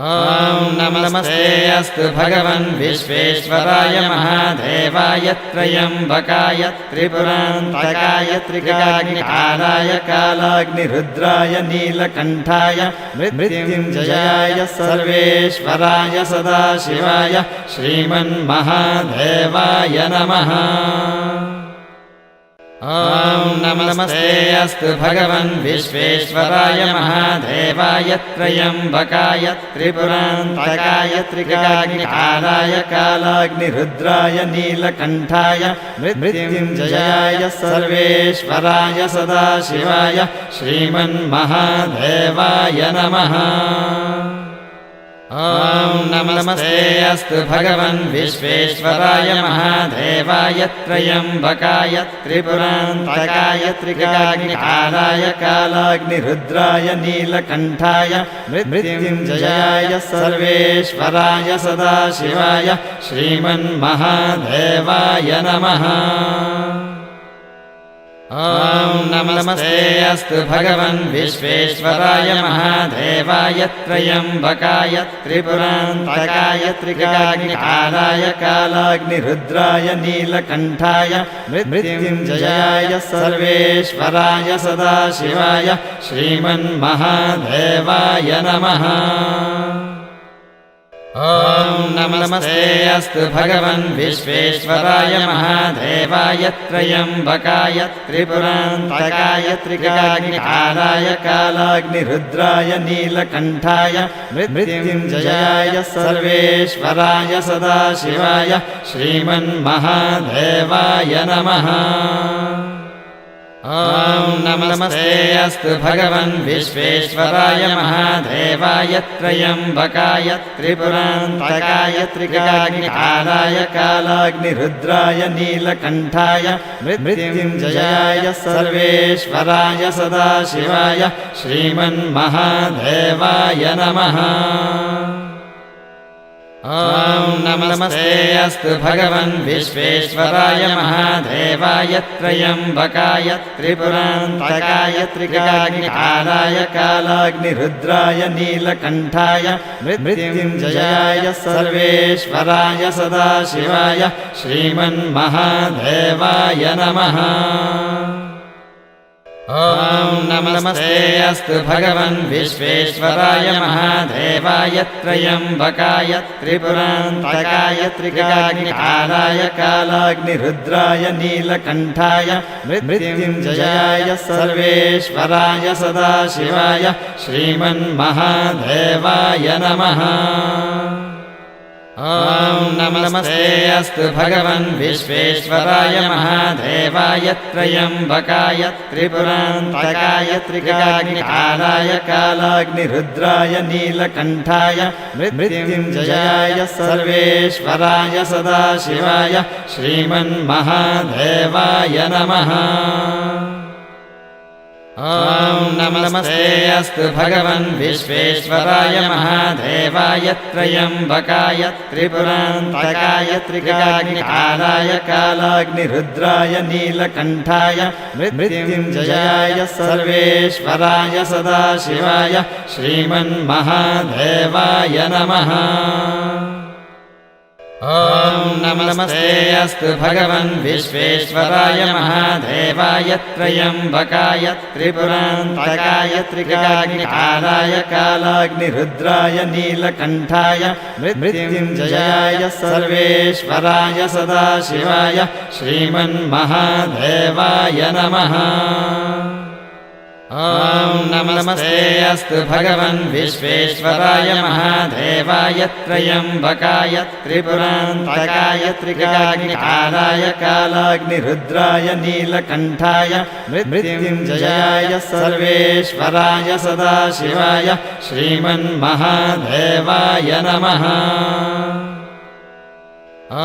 नमस्ते अस्तु भगवन् विश्वेश्वराय महादेवाय त्र्यम्बकाय त्रिपुरान्तकाय त्रिकाग्निकालाय कालाग्निरुद्राय नीलकण्ठाय मृत्युञ्जयाय सर्वेश्वराय सदाशिवाय श्रीमन्महादेवाय नमः। ॐ नमस्ते अस्तु भगवन् विश्वेश्वराय महादेवाय त्र्यम्बकाय त्रिपुरान्तकाय त्रिकाग्निकालाय कालाग्निरुद्राय नीलकण्ठाय मृत्युञ्जयाय सर्वेश्वराय सदाशिवाय श्रीमन्महादेवाय नमः। ॐ नमस्ते अस्तु भगवन् विश्वेश्वराय महादेवाय त्र्यम्बकाय त्रिपुरान्तकाय त्रिकाग्निकालाय कालाग्निरुद्राय नीलकण्ठाय मृत्युञ्जयाय सर्वेश्वराय सदाशिवाय श्रीमन्महादेवाय नमः। ॐ नमस्ते अस्तु भगवन् विश्वेश्वराय महादेवाय त्र्यम्बकाय त्रिपुरान्तकाय त्रिकाग्निकालाय कालाग्निरुद्राय नीलकण्ठाय मृत्युञ्जयाय सर्वेश्वराय सदाशिवाय श्रीमन्महादेवाय नमः। ॐ नमस्ते अस्तु भगवन् विश्वेश्वराय महादेवाय त्र्यम्बकाय त्रिपुरान्तकाय त्रिकाग्निकालाय कालाग्निरुद्राय नीलकण्ठाय मृत्युञ्जयाय सर्वेश्वराय सदाशिवाय श्रीमन्महादेवाय नमः। ॐ नमस्ते अस्तु भगवन् विश्वेश्वराय महादेवाय त्र्यम्बकाय त्रिपुरान्तकाय त्रिकाग्निकालाय कालाग्निरुद्राय नीलकण्ठाय मृत्युञ्जयाय सर्वेश्वराय सदाशिवाय श्रीमन्महादेवाय नमः। ॐ नमस्ते अस्तु भगवन् विश्वेश्वराय महादेवाय त्र्यम्बकाय त्रिपुरान्तकाय त्रिकाग्निकालाय कालाग्निरुद्राय नीलकण्ठाय मृत्युञ्जयाय सर्वेश्वराय सदाशिवाय श्रीमन्महादेवाय नमः। ॐ नमस्ते अस्तु भगवन् विश्वेश्वराय महादेवाय त्र्यम्बकाय त्रिपुरान्तकाय त्रिकाग्निकालाय कालाग्निरुद्राय नीलकण्ठाय मृत्युञ्जयाय सर्वेश्वराय सदाशिवाय श्रीमन्महादेवाय नमः। ॐ नमस्ते अस्तु भगवन् विश्वेश्वराय महादेवाय त्र्यम्बकाय त्रिपुरान्तकाय त्रिकाग्निकालाय कालाग्निरुद्राय नीलकण्ठाय मृत्युञ्जयाय सर्वेश्वराय सदाशिवाय श्रीमन्महादेवाय नमः। ॐ नमस्ते अस्तु भगवन् विश्वेश्वराय महादेवाय त्र्यम्बकाय त्रिपुरान्तकाय त्रिकाग्निकालाय कालाग्निरुद्राय नीलकण्ठाय मृत्युञ्जयाय सर्वेश्वराय सदाशिवाय श्रीमन्महादेवाय नमः। ॐ नमस्ते अस्तु भगवन् विश्वेश्वराय महादेवाय त्र्यम्बकाय त्रिपुरान्तकाय त्रिकाग्निकालाय कालाग्निरुद्राय नीलकण्ठाय मृत्युञ्जयाय सर्वेश्वराय सदाशिवाय श्रीमन्महादेवाय नमः। ॐ नमस्ते अस्तु भगवन् विश्वेश्वराय महादेवाय त्र्यम्बकाय त्रिपुरान्तकाय त्रिकाग्निकालाय कालाग्निरुद्राय नीलकण्ठाय मृत्युञ्जयाय सर्वेश्वराय सदाशिवाय श्रीमन्महादेवाय नमः। ॐ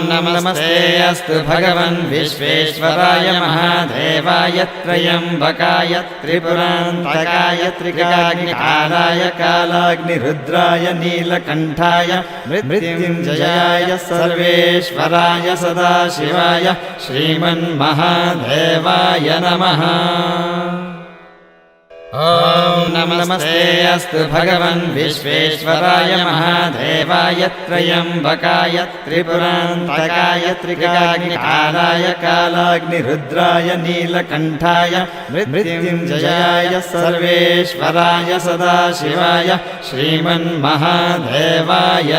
नमस्ते अस्तु भगवन् विश्वेश्वराय महादेवाय त्र्यम्बकाय त्रिपुरान्तकाय त्रिकाग्निकालाय कालाग्निरुद्राय नीलकण्ठाय मृत्युञ्जयाय सर्वेश्वराय सदाशिवाय श्रीमन्महादेवाय नमः। ॐ नमस्ते अस्तु भगवन् विश्वेश्वराय महादेवाय त्र्यम्बकाय त्रिपुरान्तकाय त्रिकाग्निकालाय कालाग्निरुद्राय नीलकण्ठाय मृत्युञ्जयाय सर्वेश्वराय सदाशिवाय श्रीमन्महादेवाय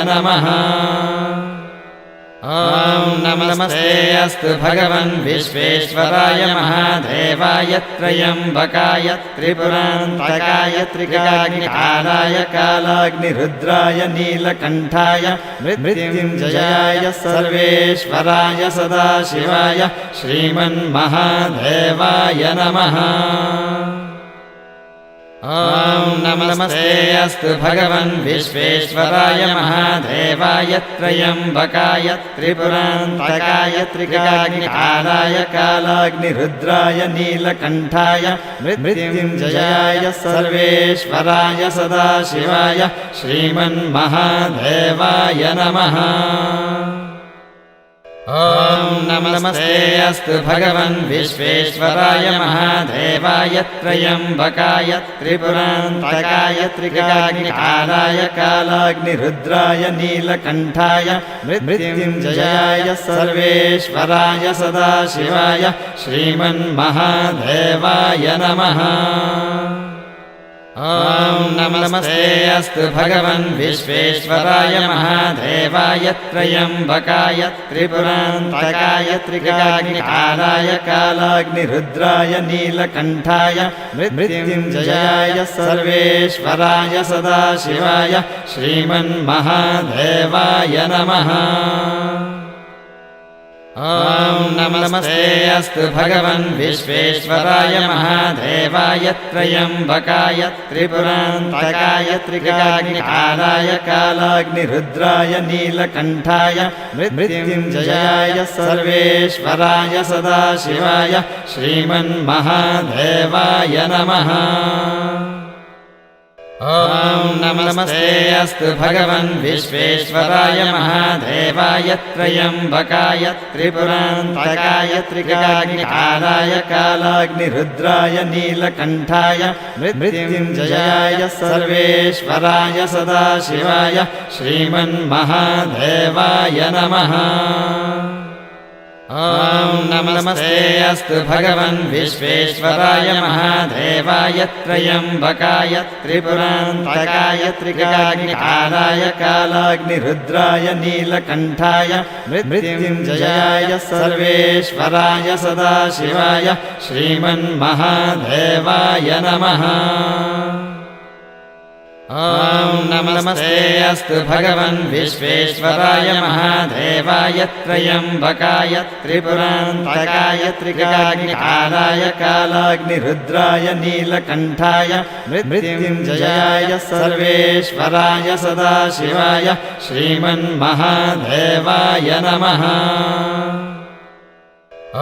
नमः। ॐ नमस्ते अस्तु भगवन् विश्वेश्वराय महादेवाय त्र्यम्बकाय त्रिपुरान्तकाय त्रिकाग्निकालाय कालाग्निरुद्राय नीलकण्ठाय मृत्युञ्जयाय सर्वेश्वराय सदाशिवाय श्रीमन्महादेवाय नमः। ॐ नमस्ते अस्तु भगवन् विश्वेश्वराय महादेवाय त्र्यम्बकाय त्रिपुरान्तकाय त्रिकाग्निकालाय कालाग्निरुद्राय नीलकण्ठाय मृत्युञ्जयाय सर्वेश्वराय सदाशिवाय श्रीमन्महादेवाय नमः। ॐ नमस्ते अस्तु भगवन् विश्वेश्वराय महादेवाय त्र्यम्बकाय त्रिपुरान्तकाय त्रिकाग्निकालाय कालाग्निरुद्राय नीलकण्ठाय मृत्युञ्जयाय सर्वेश्वराय सदाशिवाय श्रीमन्महादेवाय नमः। ॐ नमस्ते अस्तु भगवन् विश्वेश्वराय महादेवाय त्र्यम्बकाय त्रिपुरान्तकाय त्रिकाग्निकालाय कालाग्निरुद्राय नीलकण्ठाय मृत्युञ्जयाय सर्वेश्वराय सदाशिवाय श्रीमन्महादेवाय नमः। ॐ नमस्ते अस्तु भगवन् विश्वेश्वराय महादेवाय त्र्यम्बकाय त्रिपुरान्तकाय त्रिकाग्निकालाय कालाग्निरुद्राय नीलकण्ठाय मृत्युञ्जयाय सर्वेश्वराय सदाशिवाय श्रीमन्महादेवाय नमः। ॐ नमस्ते अस्तु भगवन् विश्वेश्वराय महादेवाय त्र्यम्बकाय त्रिपुरान्तकाय त्रिकाग्निकालाय कालाग्निरुद्राय नीलकण्ठाय मृत्युञ्जयाय सर्वेश्वराय सदाशिवाय श्रीमन्महादेवाय नमः। ॐ नमस्ते अस्तु भगवन् विश्वेश्वराय महादेवाय त्र्यम्बकाय त्रिपुरान्तकाय त्रिकाग्निकालाय कालाग्निरुद्राय नीलकण्ठाय मृत्युञ्जयाय सर्वेश्वराय सदाशिवाय श्रीमन्महादेवाय नमः। ॐ नमस्ते अस्तु भगवन् विश्वेश्वराय महादेवाय त्र्यम्बकाय त्रिपुरान्तकाय त्रिकाग्निकालाय कालाग्निरुद्राय नीलकण्ठाय मृत्युञ्जयाय सर्वेश्वराय सदाशिवाय श्रीमन्महादेवाय नमः। ॐ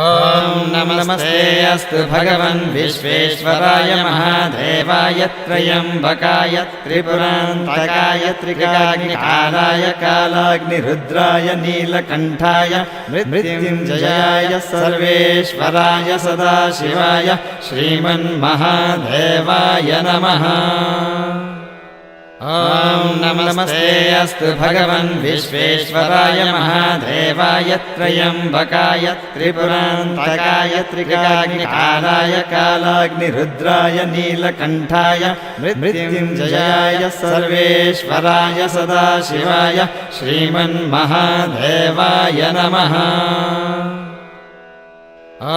नमस्ते अस्तु भगवन् विश्वेश्वराय महादेवाय त्र्यम्बकाय त्रिपुरान्तकाय त्रिकाग्निकालाय कालाग्निरुद्राय नीलकण्ठाय मृत्युञ्जयाय सर्वेश्वराय सदाशिवाय श्रीमन्महादेवाय नमः। ॐ नमस्ते अस्तु भगवन् विश्वेश्वराय महादेवाय त्र्यम्बकाय त्रिपुरान्तकाय त्रिकाग्निकालाय कालाग्निरुद्राय नीलकण्ठाय मृत्युञ्जयाय सर्वेश्वराय सदाशिवाय श्रीमन्महादेवाय नमः। ॐ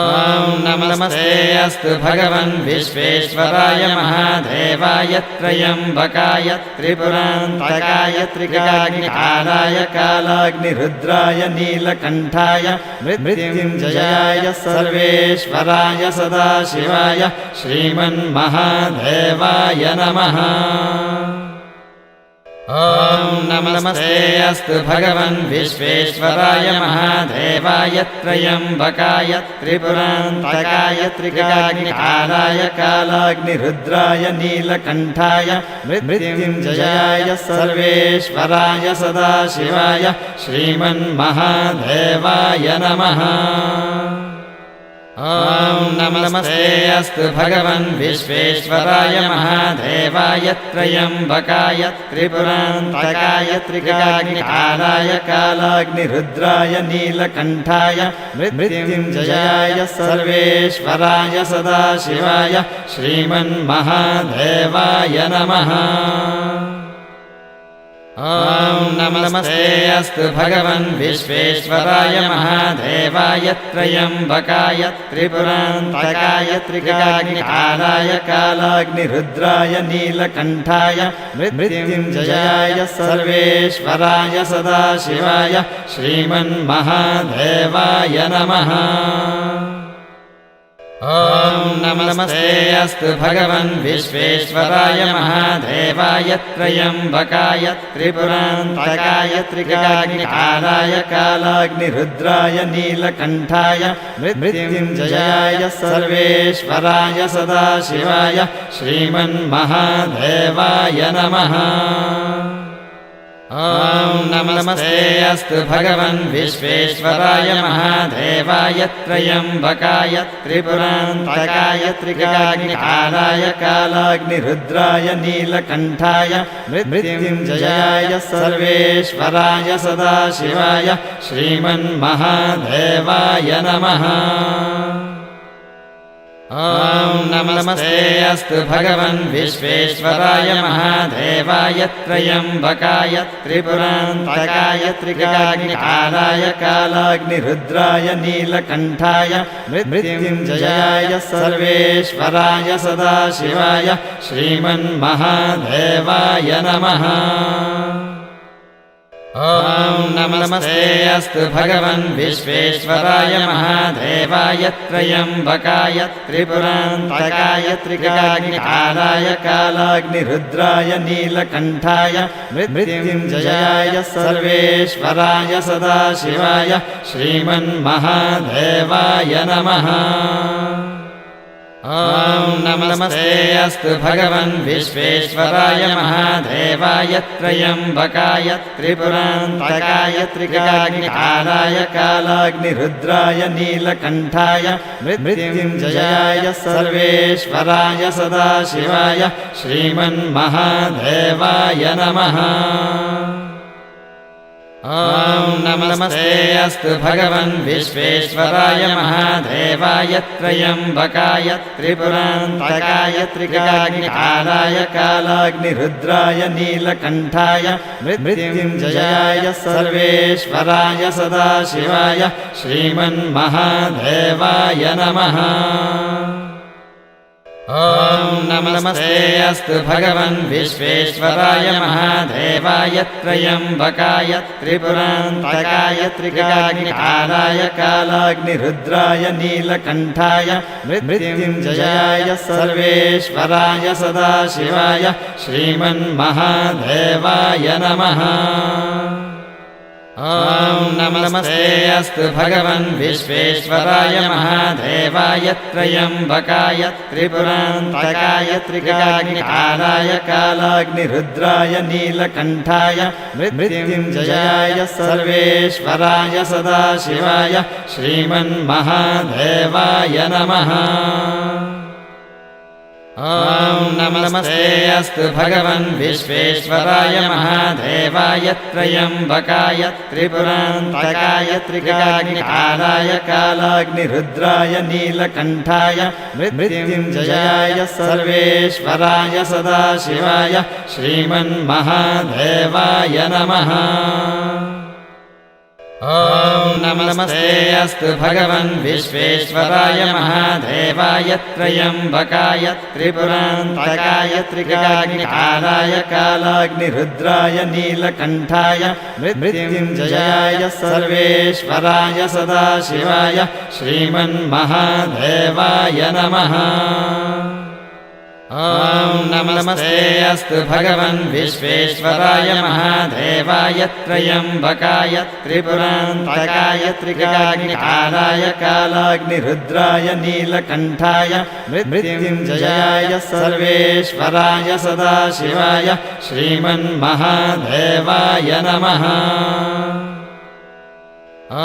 नमस्ते अस्तु भगवन् विश्वेश्वराय महादेवाय त्र्यम्बकाय त्रिपुरान्तकाय त्रिकाग्निकालाय कालाग्निरुद्राय नीलकण्ठाय मृत्युञ्जयाय सर्वेश्वराय सदाशिवाय श्रीमन्महादेवाय नमः। ॐ नमस्ते अस्तु भगवन् विश्वेश्वराय महादेवाय त्र्यम्बकाय त्रिपुरान्तकाय त्रिकाग्निकालाय कालाग्निरुद्राय नीलकण्ठाय मृत्युञ्जयाय सर्वेश्वराय सदाशिवाय श्रीमन्महादेवाय नमः। ॐ नमस्ते अस्तु भगवन् विश्वेश्वराय महादेवाय त्र्यम्बकाय त्रिपुरान्तकाय त्रिकाग्निकालाय कालाग्निरुद्राय नीलकण्ठाय मृत्युञ्जयाय सर्वेश्वराय सदाशिवाय श्रीमन्महादेवाय नमः। ॐ नमस्ते अस्तु भगवन् विश्वेश्वराय महादेवाय त्र्यम्बकाय त्रिपुरान्तकाय त्रिकाग्निकालाय कालाग्निरुद्राय नीलकण्ठाय मृत्युञ्जयाय सर्वेश्वराय सदाशिवाय श्रीमन्महादेवाय नमः। ॐ नमस्ते अस्तु भगवन् विश्वेश्वराय महादेवाय त्र्यम्बकाय त्रिपुरान्तकाय त्रिकाग्निकालाय कालाग्निरुद्राय नीलकण्ठाय मृत्युञ्जयाय सर्वेश्वराय सदाशिवाय श्रीमन्महादेवाय नमः। ॐ नमस्ते अस्तु भगवन् विश्वेश्वराय महादेवाय त्र्यम्बकाय त्रिपुरान्तकाय त्रिकाग्निकालाय कालाग्निरुद्राय नीलकण्ठाय मृत्युञ्जयाय सर्वेश्वराय सदाशिवाय श्रीमन्महादेवाय नमः। ॐ नमस्ते अस्तु भगवन् विश्वेश्वराय महादेवाय त्र्यम्बकाय त्रिपुरान्तकाय त्रिकाग्निकालाय कालाग्निरुद्राय नीलकण्ठाय मृत्युञ्जयाय सर्वेश्वराय सदाशिवाय श्रीमन्महादेवाय नमः। ॐ नमस्ते अस्तु भगवन् विश्वेश्वराय महादेवाय त्र्यम्बकाय त्रिपुरान्तकाय त्रिकाग्निकालाय कालाग्निरुद्राय नीलकण्ठाय मृत्युञ्जयाय सर्वेश्वराय सदाशिवाय श्रीमन्महादेवाय नमः। ॐ नमस्ते अस्तु भगवन् विश्वेश्वराय महादेवाय त्र्यम्बकाय त्रिपुरान्तकाय त्रिकाग्निकालाय कालाग्निरुद्राय नीलकण्ठाय मृत्युञ्जयाय सर्वेश्वराय सदाशिवाय श्रीमन्महादेवाय नमः। ॐ नमस्ते अस्तु भगवन् विश्वेश्वराय महादेवाय त्र्यम्बकाय त्रिपुरान्तकाय त्रिकाग्निकालाय कालाग्निरुद्राय नीलकण्ठाय मृत्युञ्जयाय सर्वेश्वराय सदाशिवाय श्रीमन्महादेवाय नमः। ॐ नमस्ते अस्तु भगवन् विश्वेश्वराय महादेवाय त्र्यम्बकाय त्रिपुरान्तकाय त्रिकाग्निकालाय कालाग्निरुद्राय नीलकण्ठाय मृत्युञ्जयाय सर्वेश्वराय सदाशिवाय श्रीमन्महादेवाय नमः। ॐ नमस्ते अस्तु भगवन् विश्वेश्वराय महादेवाय त्र्यम्बकाय त्रिपुरान्तकाय त्रिकाग्निकालाय कालाग्निरुद्राय नीलकण्ठाय मृत्युञ्जयाय सर्वेश्वराय सदाशिवाय श्रीमन्महादेवाय नमः। ॐ नमस्ते अस्तु भगवन् विश्वेश्वराय महादेवाय त्र्यम्बकाय त्रिपुरान्तकाय त्रिकाग्निकालाय कालाग्निरुद्राय नीलकण्ठाय मृत्युञ्जयाय सर्वेश्वराय सदाशिवाय श्रीमन्महादेवाय नमः। ॐ नमस्ते अस्तु भगवन् विश्वेश्वराय महादेवाय त्र्यम्बकाय त्रिपुरान्तकाय त्रिकाग्निकालाय कालाग्निरुद्राय नीलकण्ठाय मृत्युञ्जयाय सर्वेश्वराय सदाशिवाय श्रीमन्महादेवाय नमः। ॐ नमस्ते अस्तु भगवन् विश्वेश्वराय महादेवाय त्र्यम्बकाय त्रिपुरान्तकाय त्रिकाग्निकालाय कालाग्निरुद्राय नीलकण्ठाय मृत्युञ्जयाय सर्वेश्वराय सदाशिवाय श्रीमन्महादेवाय नमः। ॐ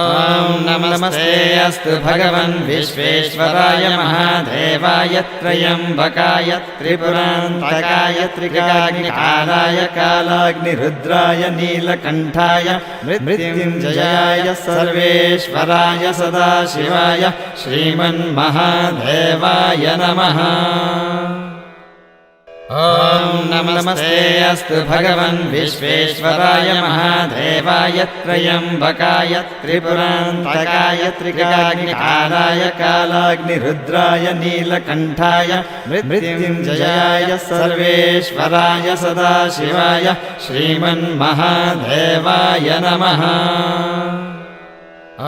नमस्ते अस्तु भगवन् विश्वेश्वराय महादेवाय त्र्यम्बकाय त्रिपुरान्तकाय त्रिकाग्निकालाय कालाग्निरुद्राय नीलकण्ठाय मृत्युञ्जयाय सर्वेश्वराय सदाशिवाय श्रीमन्महादेवाय नमः। ॐ नमस्ते अस्तु भगवन् विश्वेश्वराय महादेवाय त्र्यम्बकाय त्रिपुरान्तकाय त्रिकाग्निकालाय कालाग्निरुद्राय नीलकण्ठाय मृत्युञ्जयाय सर्वेश्वराय सदाशिवाय श्रीमन्महादेवाय नमः। ॐ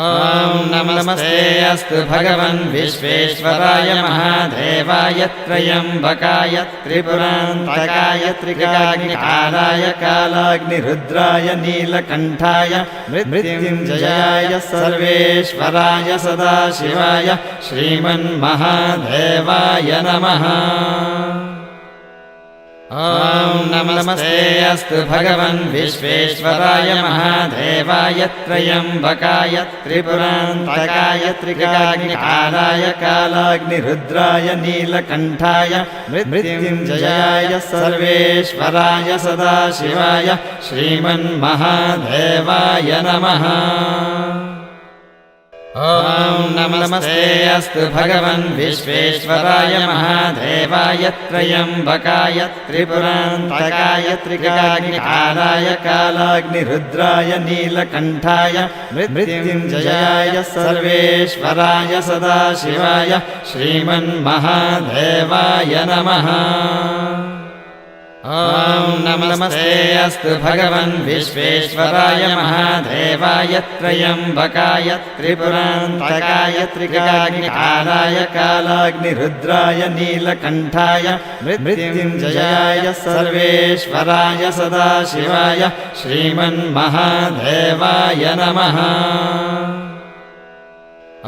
नमस्ते अस्तु भगवन् विश्वेश्वराय महादेवाय त्र्यम्बकाय त्रिपुरान्तकाय त्रिकाग्निकालाय कालाग्निरुद्राय नीलकण्ठाय मृत्युञ्जयाय सर्वेश्वराय सदाशिवाय श्रीमन्महादेवाय नमः। ॐ नमस्ते अस्तु भगवन् विश्वेश्वराय महादेवाय त्र्यम्बकाय त्रिपुरान्तकाय त्रिकाग्निकालाय कालाग्निरुद्राय नीलकण्ठाय मृत्युञ्जयाय सर्वेश्वराय सदाशिवाय श्रीमन्महादेवाय नमः। ॐ नमस्ते अस्तु भगवन् विश्वेश्वराय महादेवाय त्र्यम्बकाय त्रिपुरान्तकाय त्रिकाग्निकालाय कालाग्निरुद्राय नीलकण्ठाय मृत्युञ्जयाय सर्वेश्वराय सदाशिवाय श्रीमन्महादेवाय नमः। ॐ नमस्ते अस्तु भगवन् विश्वेश्वराय महादेवाय त्र्यम्बकाय त्रिपुरान्तकाय त्रिकाग्निकालाय कालाग्निरुद्राय नीलकण्ठाय मृत्युञ्जयाय सर्वेश्वराय सदाशिवाय श्रीमन्महादेवाय नमः। ॐ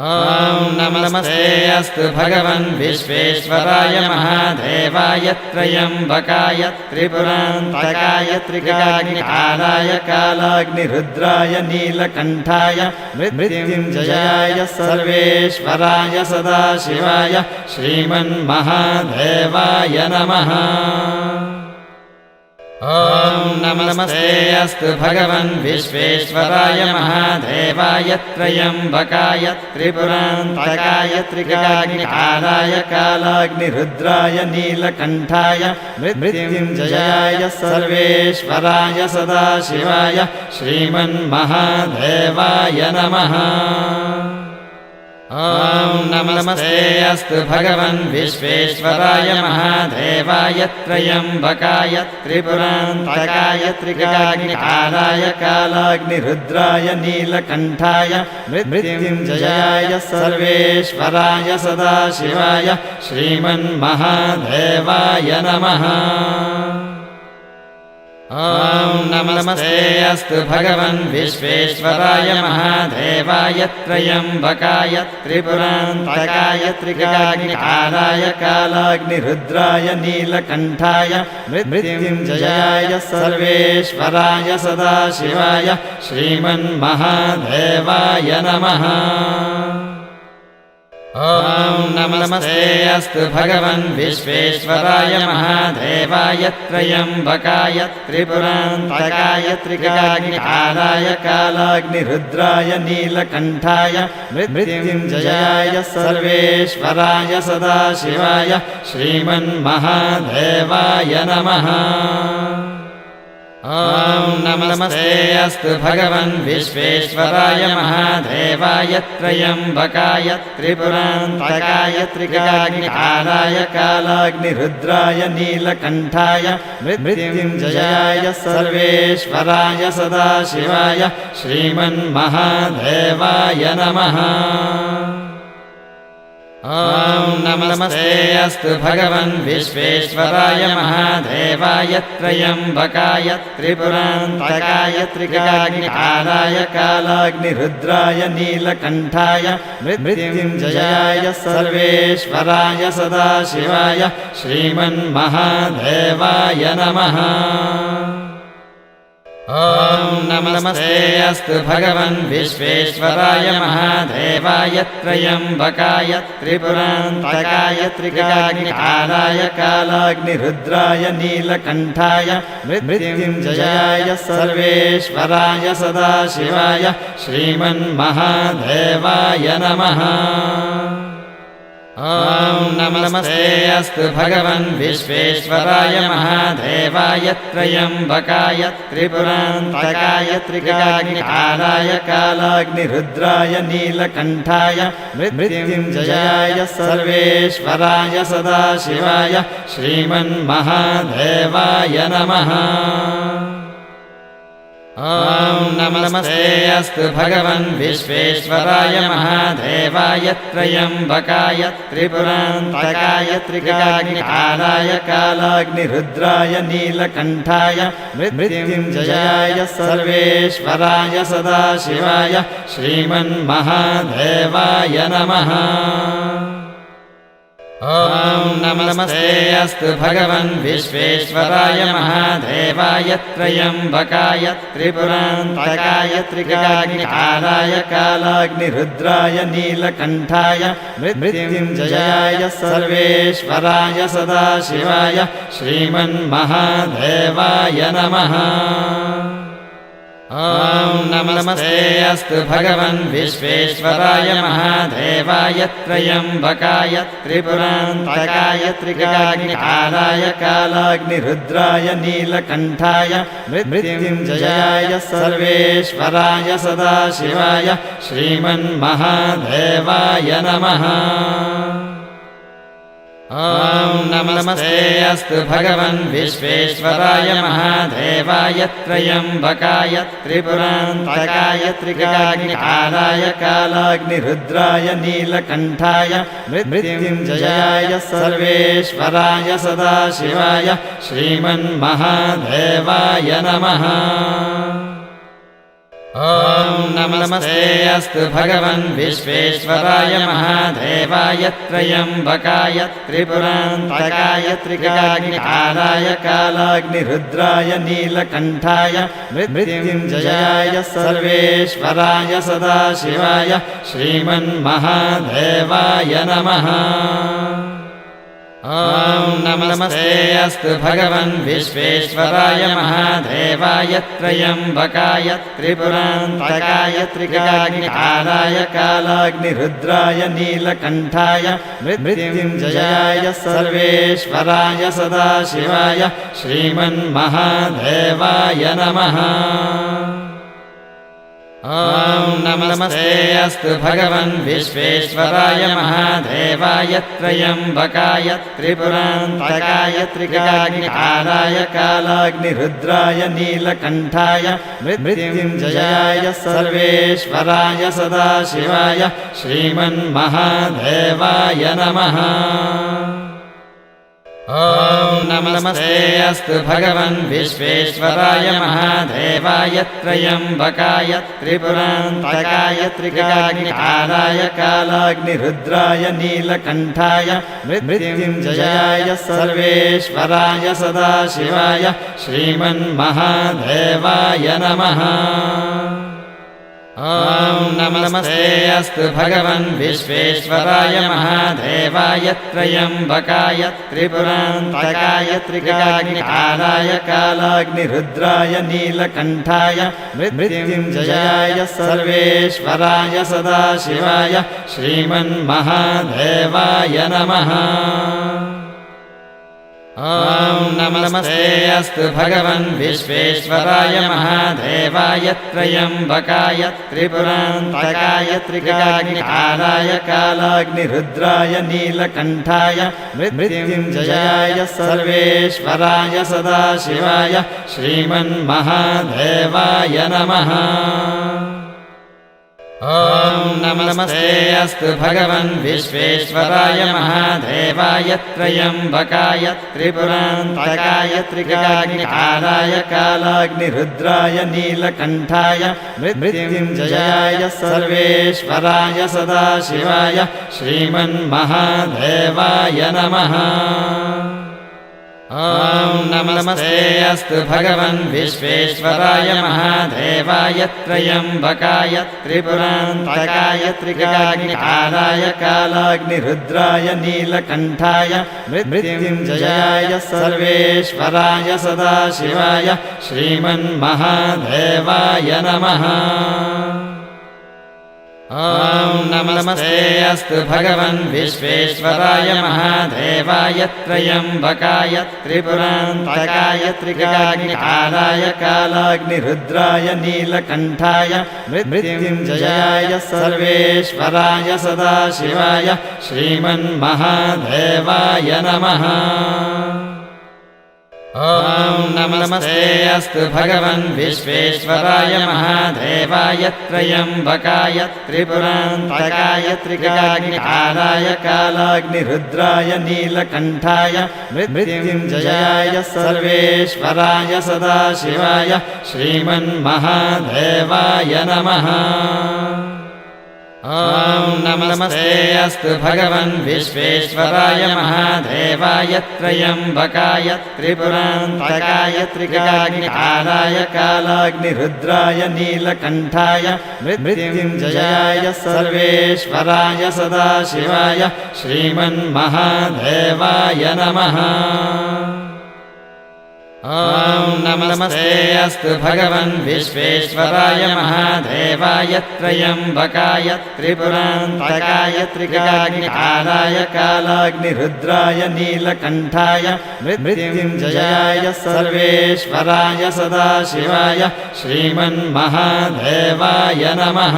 नमस्ते अस्तु भगवन् विश्वेश्वराय महादेवाय त्र्यम्बकाय त्रिपुरान्तकाय त्रिकाग्निकालाय कालाग्निरुद्राय नीलकण्ठाय मृत्युञ्जयाय सर्वेश्वराय सदाशिवाय श्रीमन्महादेवाय नमः। ॐ नमस्ते अस्तु भगवन् विश्वेश्वराय महादेवाय त्र्यम्बकाय त्रिपुरान्तकाय त्रिकाग्निकालाय कालाग्निरुद्राय नीलकण्ठाय मृत्युञ्जयाय सर्वेश्वराय सदाशिवाय श्रीमन्महादेवाय नमः। ॐ नमस्ते अस्तु भगवन् विश्वेश्वराय महादेवाय त्र्यम्बकाय त्रिपुरान्तकाय त्रिकाग्निकालाय कालाग्निरुद्राय नीलकण्ठाय मृत्युञ्जयाय सर्वेश्वराय सदाशिवाय श्रीमन्महादेवाय नमः। ॐ नमस्ते अस्तु भगवन् विश्वेश्वराय महादेवाय त्र्यम्बकाय त्रिपुरान्तकाय त्रिकाग्निकालाय कालाग्निरुद्राय नीलकण्ठाय मृत्युञ्जयाय सर्वेश्वराय सदाशिवाय श्रीमन्महादेवाय नमः। ॐ नमस्ते अस्तु भगवन् विश्वेश्वराय महादेवाय त्र्यम्बकाय त्रिपुरान्तकाय त्रिकाग्निकालाय कालाग्निरुद्राय नीलकण्ठाय मृत्युञ्जयाय सर्वेश्वराय सदाशिवाय श्रीमन्महादेवाय नमः। ॐ नमस्ते अस्तु भगवन् विश्वेश्वराय महादेवाय त्र्यम्बकाय त्रिपुरान्तकाय त्रिकाग्निकालाय कालाग्निरुद्राय नीलकण्ठाय मृत्युञ्जयाय सर्वेश्वराय सदाशिवाय श्रीमन्महादेवाय नमः। ॐ नमस्ते अस्तु भगवन् विश्वेश्वराय महादेवाय त्र्यम्बकाय त्रिपुरान्तकाय त्रिकाग्निकालाय कालाग्निरुद्राय नीलकण्ठाय मृत्युञ्जयाय सर्वेश्वराय सदाशिवाय श्रीमन्महादेवाय नमः। ॐ नमस्ते अस्तु भगवन् विश्वेश्वराय महादेवाय त्र्यम्बकाय त्रिपुरान्तकाय त्रिकाग्निकालाय कालाग्निरुद्राय नीलकण्ठाय मृत्युञ्जयाय सर्वेश्वराय सदाशिवाय श्रीमन्महादेवाय नमः। ॐ नमस्ते अस्तु भगवन् विश्वेश्वराय महादेवाय त्र्यम्बकाय त्रिपुरान्तकाय त्रिकाग्निकालाय कालाग्निरुद्राय नीलकण्ठाय मृत्युञ्जयाय सर्वेश्वराय सदाशिवाय श्रीमन्महादेवाय नमः। ॐ नमस्ते अस्तु भगवन् विश्वेश्वराय महादेवाय त्र्यम्बकाय त्रिपुरान्तकाय त्रिकाग्निकालाय कालाग्निरुद्राय नीलकण्ठाय मृत्युञ्जयाय सर्वेश्वराय सदाशिवाय श्रीमन्महादेवाय नमः। ॐ नमस्ते अस्तु भगवन् विश्वेश्वराय महादेवाय त्र्यम्बकाय त्रिपुरान्तकाय त्रिकाग्निकालाय कालाग्निरुद्राय नीलकण्ठाय मृत्युञ्जयाय सर्वेश्वराय सदाशिवाय श्रीमन्महादेवाय नमः। ॐ नमस्ते अस्तु भगवन् विश्वेश्वराय महादेवाय त्र्यम्बकाय त्रिपुरान्तकाय त्रिकाग्निकालाय कालाग्निरुद्राय नीलकण्ठाय मृत्युञ्जयाय सर्वेश्वराय सदाशिवाय श्रीमन्महादेवाय नमः। ॐ नमस्ते अस्तु भगवन् विश्वेश्वराय महादेवाय त्र्यम्बकाय त्रिपुरान्तकाय त्रिकाग्निकालाय कालाग्निरुद्राय नीलकण्ठाय मृत्युञ्जयाय सर्वेश्वराय सदाशिवाय श्रीमन्महादेवाय नमः। ॐ नमस्ते अस्तु भगवन् विश्वेश्वराय महादेवाय त्र्यम्बकाय त्रिपुरान्तकाय त्रिकाग्निकालाय कालाग्निरुद्राय नीलकण्ठाय मृत्युञ्जयाय सर्वेश्वराय सदाशिवाय श्रीमन्महादेवाय नमः। ॐ नमस्ते अस्तु भगवन् विश्वेश्वराय महादेवाय त्र्यम्बकाय त्रिपुरान्तकाय त्रिकाग्निकालाय कालाग्निरुद्राय नीलकण्ठाय मृत्युञ्जयाय सर्वेश्वराय सदाशिवाय श्रीमन्महादेवाय नमः। ॐ नमस्ते अस्तु भगवन् विश्वेश्वराय महादेवाय त्र्यम्बकाय त्रिपुरान्तकाय त्रिकाग्निकालाय कालाग्निरुद्राय नीलकण्ठाय मृत्युञ्जयाय सर्वेश्वराय सदाशिवाय श्रीमन्महादेवाय नमः। ॐ नमस्ते अस्तु भगवन् विश्वेश्वराय महादेवाय त्र्यम्बकाय त्रिपुरान्तकाय त्रिकाग्निकालाय कालाग्निरुद्राय नीलकण्ठाय मृत्युञ्जयाय सर्वेश्वराय सदाशिवाय श्रीमन्महादेवाय नमः। ॐ नमस्ते अस्तु भगवन् विश्वेश्वराय महादेवाय त्र्यम्बकाय त्रिपुरान्तकाय त्रिकाग्निकालाय कालाग्निरुद्राय नीलकण्ठाय मृत्युञ्जयाय सर्वेश्वराय सदाशिवाय श्रीमन्महादेवाय नमः। ॐ नमस्ते अस्तु भगवन् विश्वेश्वराय महादेवाय त्र्यम्बकाय त्रिपुरान्तकाय त्रिकाग्निकालाय कालाग्निरुद्राय नीलकण्ठाय मृत्युञ्जयाय सर्वेश्वराय सदाशिवाय श्रीमन्महादेवाय नमः। ॐ नमस्ते अस्तु भगवन् विश्वेश्वराय महादेवाय त्र्यम्बकाय त्रिपुरान्तकाय त्रिकाग्निकालाय कालाग्निरुद्राय नीलकण्ठाय मृत्युञ्जयाय सर्वेश्वराय सदाशिवाय श्रीमन्महादेवाय नमः। ॐ नमस्ते अस्तु भगवन् विश्वेश्वराय महादेवाय त्र्यम्बकाय त्रिपुरान्तकाय त्रिकाग्निकालाय कालाग्निरुद्राय नीलकण्ठाय मृत्युञ्जयाय सर्वेश्वराय सदाशिवाय श्रीमन्महादेवाय नमः। ॐ नमस्ते अस्तु भगवन् विश्वेश्वराय महादेवाय त्र्यम्बकाय त्रिपुरान्तकाय त्रिकाग्निकालाय कालाग्निरुद्राय नीलकण्ठाय मृत्युञ्जयाय सर्वेश्वराय सदाशिवाय श्रीमन्महादेवाय नमः। ॐ नमस्ते अस्तु भगवन् विश्वेश्वराय महादेवाय त्र्यम्बकाय त्रिपुरान्तकाय त्रिकाग्निकालाय कालाग्निरुद्राय नीलकण्ठाय मृत्युञ्जयाय सर्वेश्वराय सदाशिवाय श्रीमन्महादेवाय नमः। ॐ नमस्ते अस्तु भगवन् विश्वेश्वराय महादेवाय त्र्यम्बकाय त्रिपुरान्तकाय त्रिकाग्निकालाय कालाग्निरुद्राय नीलकण्ठाय मृत्युञ्जयाय सर्वेश्वराय सदाशिवाय श्रीमन्महादेवाय नमः। ॐ नमस्ते अस्तु भगवन् विश्वेश्वराय महादेवाय त्र्यम्बकाय त्रिपुरान्तकाय त्रिकाग्निकालाय कालाग्निरुद्राय नीलकण्ठाय मृत्युञ्जयाय सर्वेश्वराय सदाशिवाय श्रीमन्महादेवाय नमः।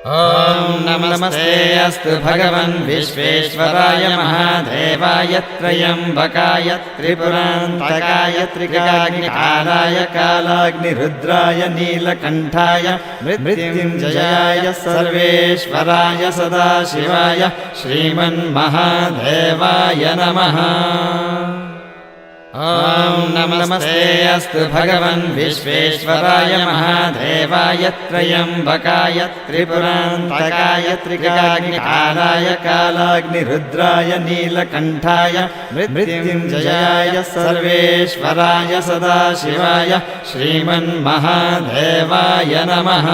ॐ नमस्ते अस्तु भगवन् विश्वेश्वराय महादेवाय त्र्यम्बकाय त्रिपुरान्तकाय त्रिकाग्निकालाय कालाग्निरुद्राय नीलकण्ठाय मृत्युञ्जयाय सर्वेश्वराय सदाशिवाय श्रीमन्महादेवाय नमः। ॐ नमस्ते अस्तु भगवन् विश्वेश्वराय महादेवाय त्र्यम्बकाय त्रिपुरान्तकाय त्रिकाग्निकालाय कालाग्निरुद्राय नीलकण्ठाय मृत्युञ्जयाय सर्वेश्वराय सदाशिवाय श्रीमन्महादेवाय नमः।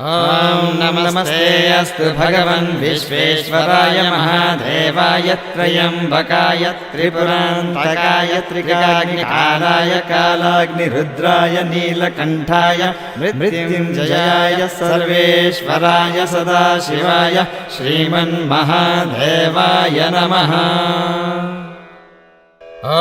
ॐ नमस्ते अस्तु भगवन् विश्वेश्वराय महादेवाय त्र्यम्बकाय त्रिपुरान्तकाय त्रिकाग्निकालाय कालाग्निरुद्राय नीलकण्ठाय मृत्युञ्जयाय सर्वेश्वराय सदाशिवाय श्रीमन्महादेवाय नमः। ॐ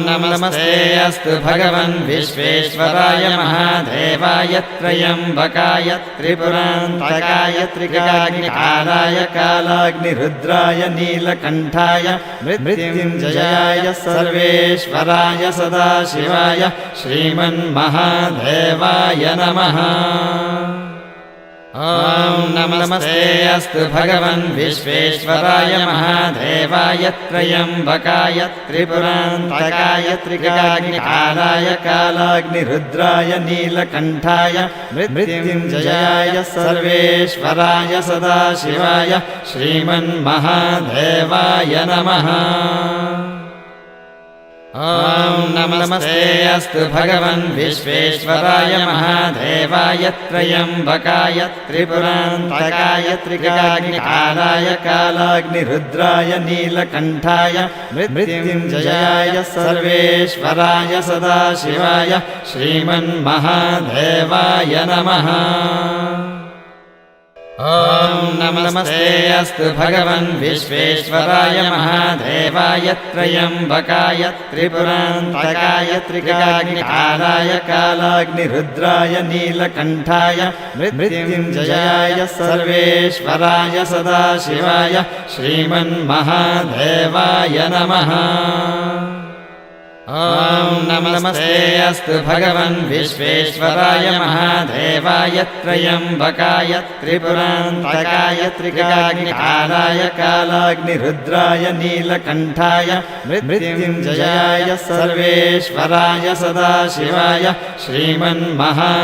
नमस्ते अस्तु भगवन् विश्वेश्वराय महादेवाय त्र्यम्बकाय त्रिपुरान्तकाय त्रिकाग्निकालाय कालाग्निरुद्राय नीलकण्ठाय मृत्युञ्जयाय सर्वेश्वराय सदाशिवाय श्रीमन्महादेवाय नमः। ॐ नमस्ते अस्तु भगवन् विश्वेश्वराय महादेवाय त्र्यम्बकाय त्रिपुरान्तकाय त्रिकाग्निकालाय कालाग्निरुद्राय नीलकण्ठाय मृत्युञ्जयाय सर्वेश्वराय सदाशिवाय श्रीमन्महादेवाय नमः। ॐ नमस्ते अस्तु भगवन् विश्वेश्वराय महादेवाय त्र्यम्बकाय त्रिपुरान्तकाय त्रिकाग्निकालाय कालाग्निरुद्राय नीलकण्ठाय मृत्युञ्जयाय सर्वेश्वराय सदाशिवाय श्रीमन्महादेवाय नमः। ॐ नमस्ते अस्तु भगवन् विश्वेश्वराय महादेवाय त्र्यम्बकाय त्रिपुरान्तकाय त्रिकाग्निकालाय कालाग्निरुद्राय नीलकण्ठाय मृत्युञ्जयाय सर्वेश्वराय सदाशिवाय श्रीमन्महादेवाय नमः। ॐ नमस्ते अस्तु भगवन् विश्वेश्वराय महादेवाय त्र्यम्बकाय त्रिपुरान्तकाय त्रिकाग्निकालाय कालाग्निरुद्राय नीलकण्ठाय मृत्युञ्जयाय सर्वेश्वराय सदाशिवाय श्रीमन्महादेवाय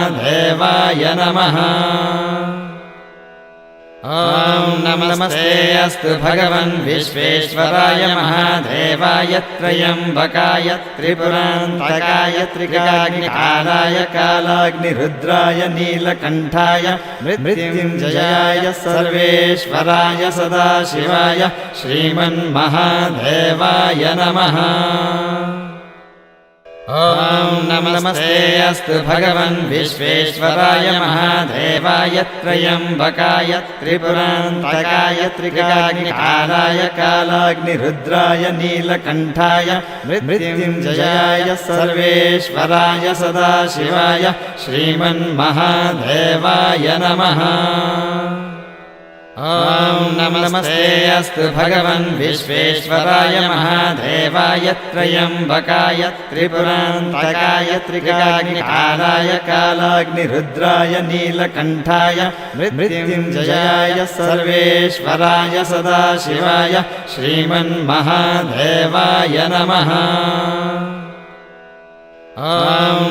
नमः। ॐ नमस्ते अस्तु भगवन् विश्वेश्वराय महादेवाय त्र्यम्बकाय त्रिपुरान्तकाय त्रिकाग्निकालाय कालाग्निरुद्राय नीलकण्ठाय मृत्युञ्जयाय सर्वेश्वराय सदाशिवाय श्रीमन्महादेवाय नमः। ॐ नमस्ते अस्तु भगवन् विश्वेश्वराय महादेवाय त्र्यम्बकाय त्रिपुरान्तकाय त्रिकाग्निकालाय कालाग्निरुद्राय नीलकण्ठाय मृत्युञ्जयाय सर्वेश्वराय सदाशिवाय श्रीमन्महादेवाय नमः। ॐ नमस्ते अस्तु भगवन् विश्वेश्वराय महादेवाय त्र्यम्बकाय त्रिपुरान्तकाय त्रिकाग्निकालाय कालाग्निरुद्राय नीलकण्ठाय मृत्युञ्जयाय सर्वेश्वराय सदाशिवाय श्रीमन्महादेवाय नमः। ॐ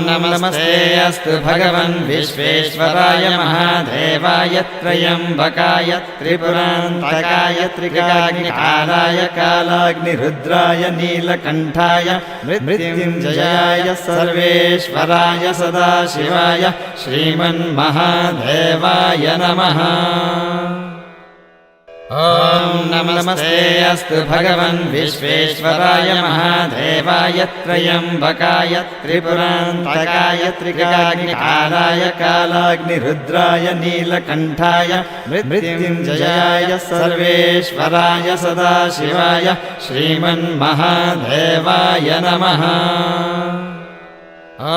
नमस्ते अस्तु भगवन् विश्वेश्वराय महादेवाय त्र्यम्बकाय त्रिपुरान्तकाय त्रिकाग्निकालाय कालाग्निरुद्राय नीलकण्ठाय मृत्युञ्जयाय सर्वेश्वराय सदाशिवाय श्रीमन्महादेवाय नमः। ॐ नमस्ते अस्तु भगवन् विश्वेश्वराय महादेवाय त्र्यम्बकाय त्रिपुरान्तकाय त्रिकाग्निकालाय कालाग्निरुद्राय नीलकण्ठाय मृत्युञ्जयाय सर्वेश्वराय सदाशिवाय श्रीमन्महादेवाय नमः। ॐ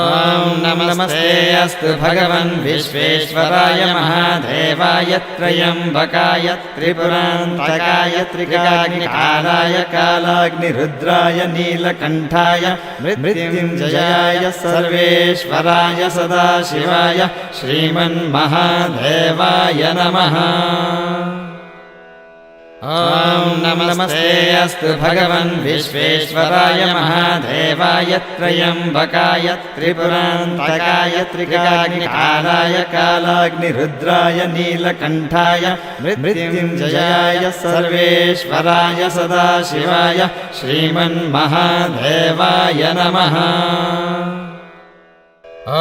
नमस्ते अस्तु भगवन् विश्वेश्वराय महादेवाय त्र्यम्बकाय त्रिपुरान्तकाय त्रिकाग्निकालाय कालाग्निरुद्राय नीलकण्ठाय मृत्युञ्जयाय सर्वेश्वराय सदाशिवाय श्रीमन्महादेवाय नमः। ॐ नमस्ते अस्तु भगवन् विश्वेश्वराय महादेवाय त्र्यम्बकाय त्रिपुरान्तकाय त्रिकाग्निकालाय कालाग्निरुद्राय नीलकण्ठाय मृत्युञ्जयाय सर्वेश्वराय सदाशिवाय श्रीमन्महादेवाय नमः। ॐ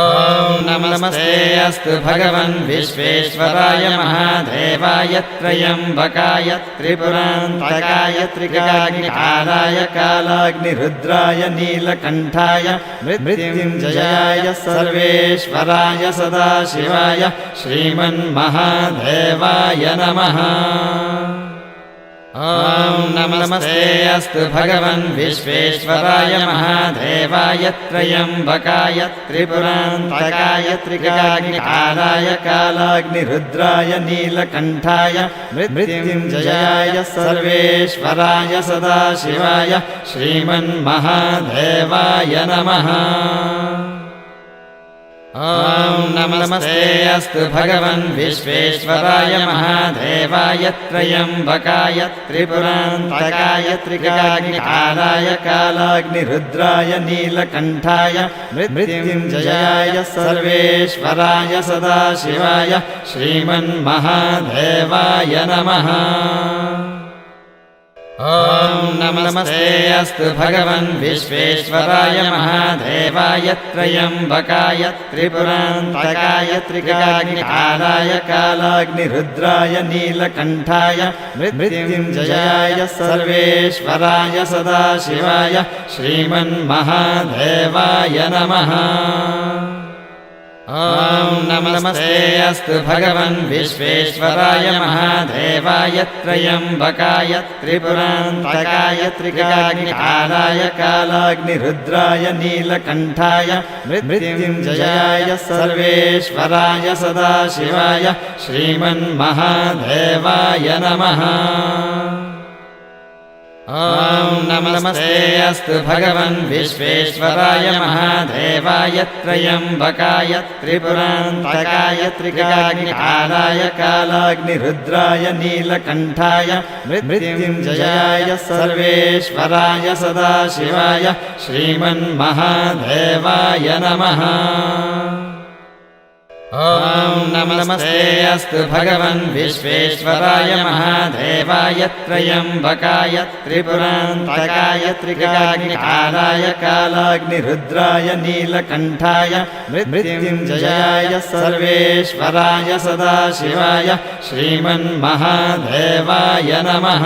नमस्ते अस्तु भगवन् विश्वेश्वराय महादेवाय त्र्यम्बकाय त्रिपुरान्तकाय त्रिकाग्निकालाय कालाग्निरुद्राय नीलकण्ठाय मृत्युञ्जयाय सर्वेश्वराय सदाशिवाय श्रीमन्महादेवाय नमः। ॐ नमस्ते अस्तु भगवन् विश्वेश्वराय महादेवाय त्र्यम्बकाय त्रिपुरान्तकाय त्रिकाग्निकालाय कालाग्निरुद्राय नीलकण्ठाय मृत्युञ्जयाय सर्वेश्वराय सदाशिवाय श्रीमन्महादेवाय नमः। ॐ नमस्ते अस्तु भगवन् विश्वेश्वराय महादेवाय त्र्यम्बकाय त्रिपुरान्तकाय त्रिकाग्निकालाय कालाग्निरुद्राय नीलकण्ठाय मृत्युञ्जयाय सर्वेश्वराय सदाशिवाय श्रीमन्महादेवाय नमः। ॐ नमस्ते अस्तु भगवन् विश्वेश्वराय महादेवाय त्र्यम्बकाय त्रिपुरान्तकाय त्रिकाग्निकालाय कालाग्निरुद्राय नीलकण्ठाय मृत्युञ्जयाय सर्वेश्वराय सदाशिवाय श्रीमन्महादेवाय नमः। ॐ नमस्ते अस्तु भगवन् विश्वेश्वराय महादेवाय त्र्यम्बकाय त्रिपुरान्तकाय त्रिकाग्निकालाय कालाग्निरुद्राय नीलकण्ठाय मृत्युञ्जयाय सर्वेश्वराय सदाशिवाय श्रीमन्महादेवाय नमः। ॐ नमस्ते अस्तु भगवन् विश्वेश्वराय महादेवाय त्र्यम्बकाय त्रिपुरान्तकाय त्रिकाग्निकालाय कालाग्निरुद्राय नीलकण्ठाय मृत्युञ्जयाय सर्वेश्वराय सदाशिवाय श्रीमन्महादेवाय नमः। ॐ नमस्ते अस्तु भगवन् विश्वेश्वराय महादेवाय त्र्यम्बकाय त्रिपुरान्तकाय त्रिकाग्निकालाय कालाग्निरुद्राय नीलकण्ठाय मृत्युञ्जयाय सर्वेश्वराय सदाशिवाय श्रीमन्महादेवाय नमः।